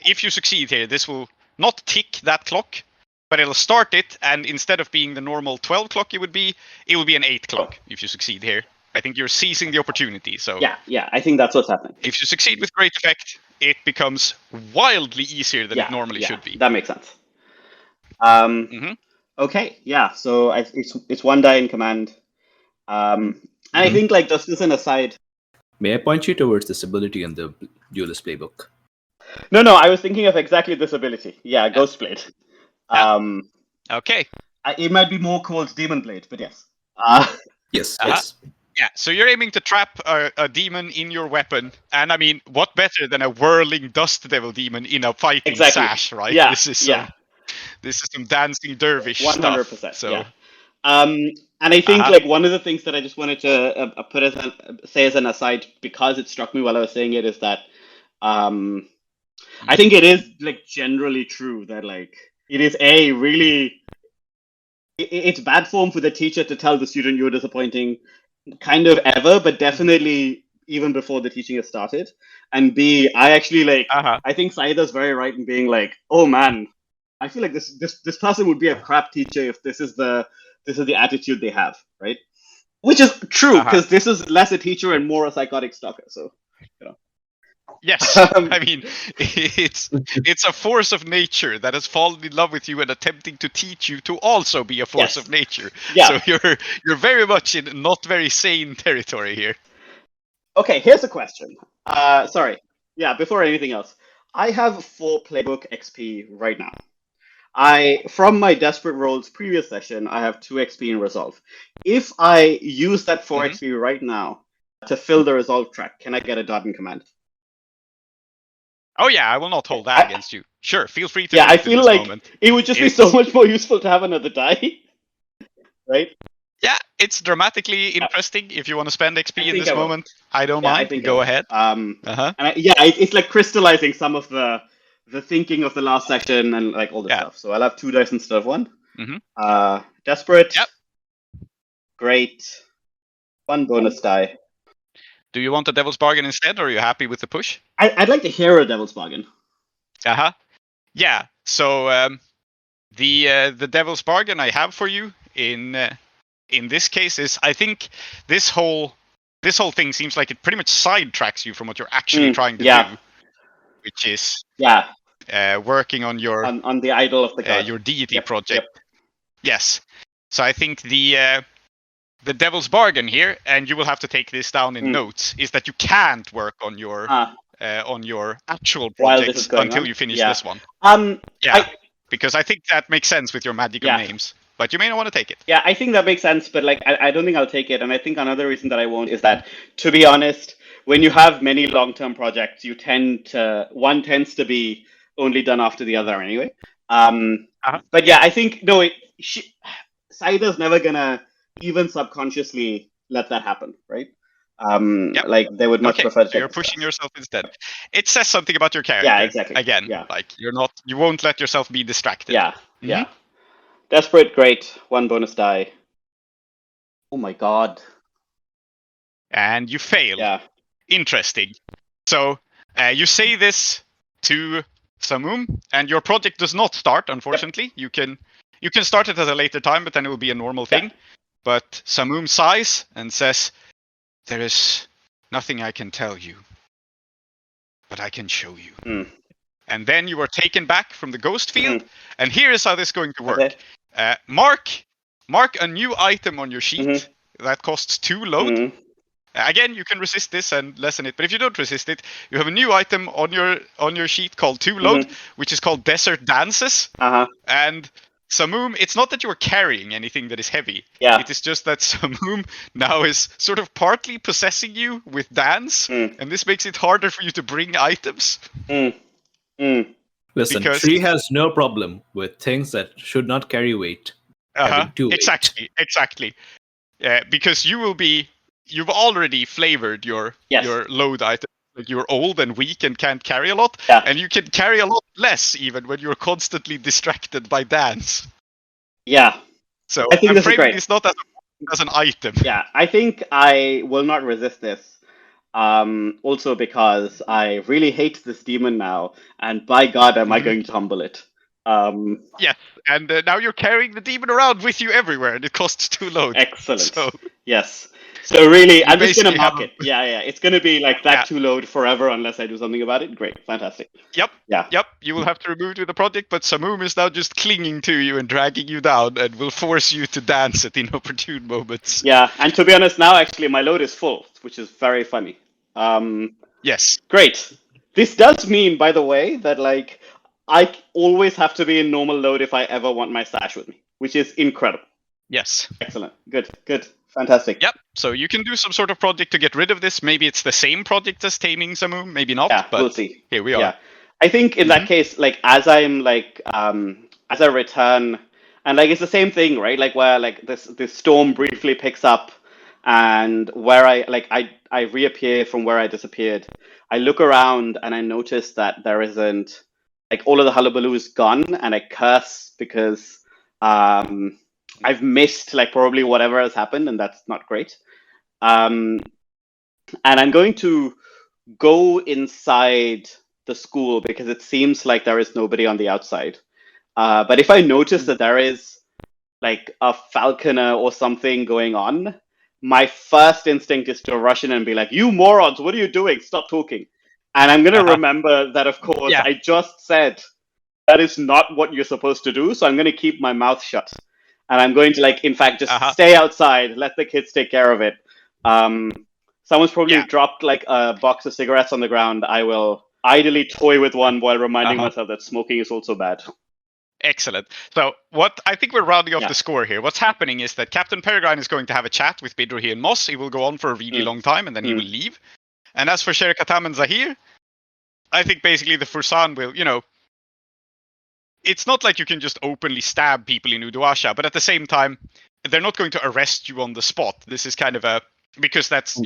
if you succeed here, this will not tick that clock, but it'll start it, and instead of being the normal 12 clock it will be an 8 clock if you succeed here. I think you're seizing the opportunity. So yeah, I think that's what's happening. if you succeed with great effect, it becomes wildly easier than it normally should be. That makes sense. Okay, yeah. So it's one die in command. And I think, like, just as an aside. May I point you towards this ability in the Duelist playbook? No, I was thinking of exactly this ability. Yeah, Ghost Blade. Okay. It might be more called Demon Blade, but yes. Yes, yes. Yeah, so you're aiming to trap a demon in your weapon, and I mean, what better than a whirling dust devil demon in a fighting sash, right? Yeah, this is some dancing dervish 100%, stuff. So, yeah. And I think like one of the things that I just wanted to say as an aside, because it struck me while I was saying it, is that I think it is, like, generally true that, like, it is it's bad form for the teacher to tell the student you're disappointing, kind of ever, but definitely even before the teaching has started. And B, I actually, like, I think Saeeda's very right in being like, oh man, I feel like this person would be a crap teacher if this is the attitude they have, right? Which is true, because this is less a teacher and more a psychotic stalker. So, you know. Yes, I mean, it's a force of nature that has fallen in love with you and attempting to teach you to also be a force of nature. Yeah. So you're very much in not very sane territory here. Okay, here's a question. Sorry. Yeah, before anything else, I have 4 playbook XP right now. From my Desperate Rolls previous session, I have 2 XP in Resolve. If I use that 4 XP right now to fill the Resolve track, can I get a dot in command? Oh yeah, I will not hold that against you. Sure, feel free to. Yeah, I feel like it would just be so much more useful to have another die, right? Yeah, it's dramatically interesting. If you want to spend XP in this moment, I don't mind. I think Go ahead. And it's like crystallizing some of the thinking of the last section and like all this stuff. So I'll have 2 dice instead of 1. Desperate. Yep. Great. 1 bonus die. Do you want a Devil's Bargain instead, or are you happy with the push? I'd like to hear a Devil's Bargain. Yeah. So the Devil's Bargain I have for you in this case is, I think this whole thing seems like it pretty much sidetracks you from what you're actually trying to do, which is working on your on the idol of the god, your deity project. Yes. So I think the Devil's Bargain here, and you will have to take this down in notes, is that you can't work on your actual projects until you finish this one. Because I think that makes sense with your magical names. But you may not want to take it. Yeah, I think that makes sense, but like I don't think I'll take it. And I think another reason that I won't is that, to be honest, when you have many long-term projects, one tends to be only done after the other anyway. But yeah, I think Saeeda's never gonna even subconsciously let that happen, right? Like they would much prefer to take you're pushing yourself instead. It says something about your character. Yeah, exactly. Again, like you won't let yourself be distracted. Yeah. Desperate, great. 1 bonus die. Oh my god. And you fail. Yeah. Interesting. So you say this to Samum, and your project does not start, unfortunately. Yep. You can start it at a later time, but then it will be a normal thing. But Samum sighs and says, "There is nothing I can tell you, but I can show you." And then you are taken back from the ghost field, and here is how this is going to work. Mark a new item on your sheet that costs 2 load, Again, you can resist this and lessen it, but if you don't resist it, you have a new item on your sheet called 2 load, which is called Desert Dances. And Samum, it's not that you are carrying anything that is heavy. Yeah. It is just that Samum now is sort of partly possessing you with dance, and this makes it harder for you to bring items. Listen, Because- Tree has no problem with things that should not carry weight. having 2 weight. Exactly. Because you've already flavored your load item. Like you're old and weak and can't carry a lot, and you can carry a lot less even when you're constantly distracted by dance. Yeah. So I think I'm this is framing great. this not as an item. Yeah, I think I will not resist this. Also because I really hate this demon now, and by God, am I going to humble it. Yes, and now you're carrying the demon around with you everywhere, and it costs 2 loads. Excellent. So, yes. So really, I'm just basically gonna mark have it. Yeah. It's gonna be like that 2 load forever unless I do something about it. Great, fantastic. Yep. You will have to remove it with the project, but Samum is now just clinging to you and dragging you down, and will force you to dance at inopportune moments. Yeah, and to be honest, now actually my load is full, which is very funny. Yes. Great. This does mean, by the way, that like I always have to be in normal load if I ever want my stash with me, which is incredible. Yes. Excellent. Good. Fantastic. Yep. So you can do some sort of project to get rid of this. Maybe it's the same project as Taming Samum, maybe not. Yeah, but we'll see. Here we are. Yeah. I think in that case, like as I'm like as I return, and like it's the same thing, right? Like where like this storm briefly picks up, and where I reappear from where I disappeared. I look around and I notice that there isn't like all of the hullabaloo is gone, and I curse because I've missed like probably whatever has happened, and that's not great. And I'm going to go inside the school because it seems like there is nobody on the outside. But if I notice that there is like a falconer or something going on, my first instinct is to rush in and be like, "You morons, what are you doing? Stop talking." And I'm going to remember that, of course, I just said that is not what you're supposed to do. So I'm going to keep my mouth shut. And I'm going to, like, in fact, just stay outside, let the kids take care of it. Someone's probably dropped, like, a box of cigarettes on the ground. I will idly toy with one while reminding myself that smoking is also bad. Excellent. So what I think we're rounding off the score here. What's happening is that Captain Peregrine is going to have a chat with Bidrohi and Moss. He will go on for a really long time, and then he will leave. And as for Shere Katam and Zahir, I think basically the Fursan will, it's not like you can just openly stab people in Uduasha, but at the same time, they're not going to arrest you on the spot. This is kind of because that's,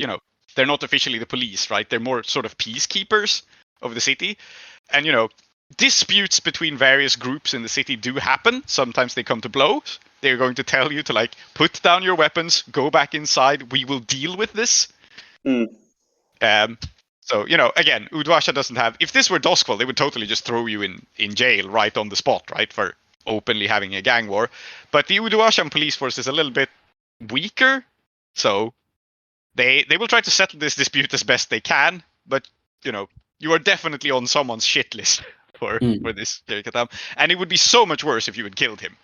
they're not officially the police, right? They're more sort of peacekeepers of the city. And, disputes between various groups in the city do happen. Sometimes they come to blows. They're going to tell you to, like, put down your weapons, go back inside, we will deal with this. So, again, Uduasha doesn't have... If this were Doskwell, they would totally just throw you in jail right on the spot, right, for openly having a gang war. But the Uduashan police force is a little bit weaker, so they will try to settle this dispute as best they can, but, you are definitely on someone's shit list for this Kirikatam. And it would be so much worse if you had killed him.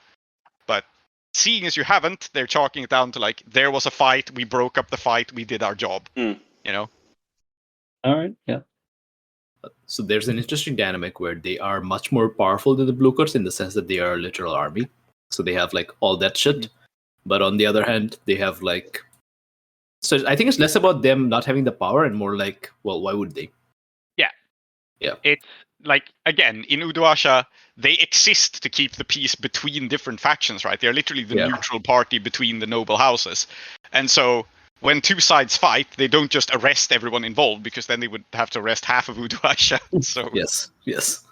But seeing as you haven't, they're chalking it down to, like, there was a fight, we broke up the fight, we did our job, All right, yeah. So there's an interesting dynamic where they are much more powerful than the Blue Coats in the sense that they are a literal army. So they have like all that shit. But on the other hand, they have like... So I think it's less about them not having the power and more like, well, why would they? Yeah. It's like, again, in Uduasha, they exist to keep the peace between different factions, right? They're literally the neutral party between the noble houses. And so when two sides fight, they don't just arrest everyone involved, because then they would have to arrest half of Uduasha. So Yes.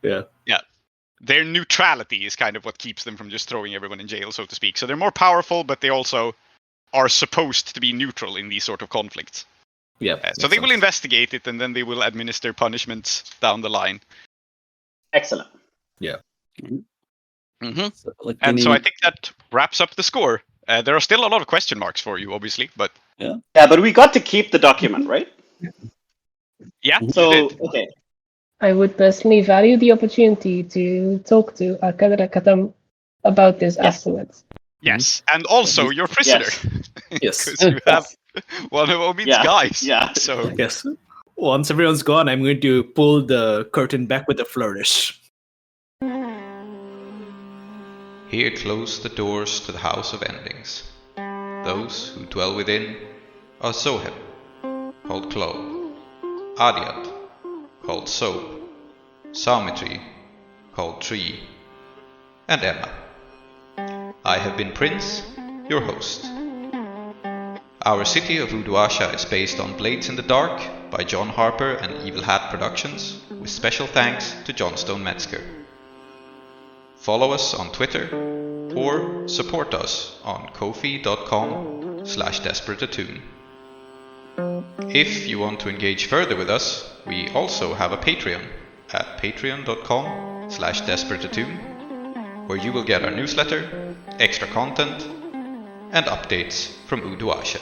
Yeah. Their neutrality is kind of what keeps them from just throwing everyone in jail, so to speak. So they're more powerful, but they also are supposed to be neutral in these sort of conflicts. Yeah. So they will investigate it, and then they will administer punishments down the line. Excellent. Yeah. So, so I think that wraps up the score. There are still a lot of question marks for you, obviously, but... Yeah, but we got to keep the document, right? Yeah, so, you did. Okay. I would personally value the opportunity to talk to Akadra Katam about this afterwards. Yes, and also your prisoner. Yes. Because you have one of Omid's Yeah, guys. yeah. So Yes. Once everyone's gone, I'm going to pull the curtain back with a flourish. Here close the doors to the House of Endings. Those who dwell within are Zoheb, called Klow, Aadiyat, called Zoheb, Soumithri, called Tree, and Emma. I have been Prince, your host. Our city of Uduasha is based on Blades in the Dark by John Harper and Evil Hat Productions, with special thanks to Johnstone Metzger. Follow us on Twitter or support us on kofi.com/desperateattune. If you want to engage further with us, we also have a Patreon at patreon.com/desperateattune, where you will get our newsletter, extra content, and updates from Uduasha.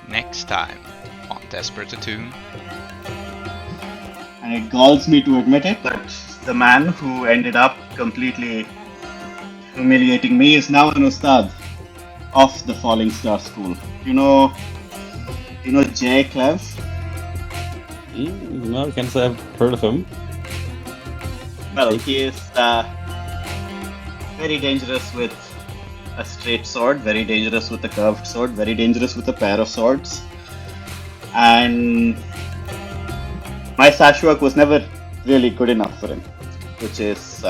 Next time on Desperate Attune. And it galls me to admit it, but the man who ended up completely humiliating me is now an Ustad of the Falling Star School. You know Jay Clev? No, I can't say I've heard of him. Well, he is very dangerous with a straight sword, very dangerous with a curved sword, very dangerous with a pair of swords. And my sash work was never really good enough for him, which is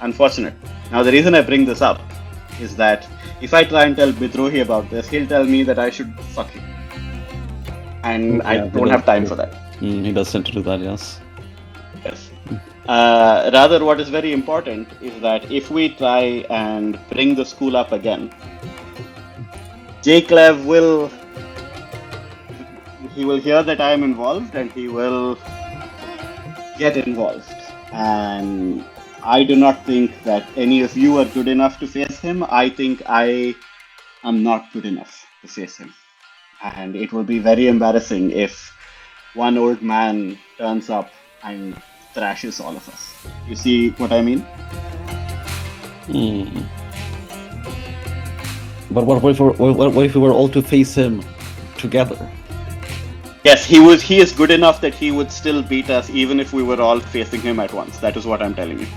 unfortunate. Now, the reason I bring this up is that if I try and tell Bidrohi about this, he'll tell me that I should fuck him. And I don't have time for that. He does tend to do that, yes. Yes. Rather, what is very important is that if we try and bring the school up again, J. Clev will hear that I am involved and he will get involved. And I do not think that any of you are good enough to face him. I think I am not good enough to face him. And it will be very embarrassing if one old man turns up and thrashes all of us. You see what I mean? But what if we were all to face him together? Yes, he is good enough that he would still beat us even if we were all facing him at once. That is what I'm telling you.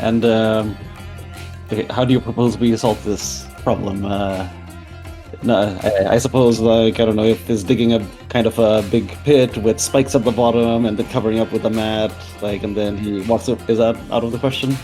And okay, how do you propose we solve this problem? No, I suppose, like, I don't know, if he's digging a kind of a big pit with spikes at the bottom and then covering up with a mat, like, and then he walks up, is that out of the question?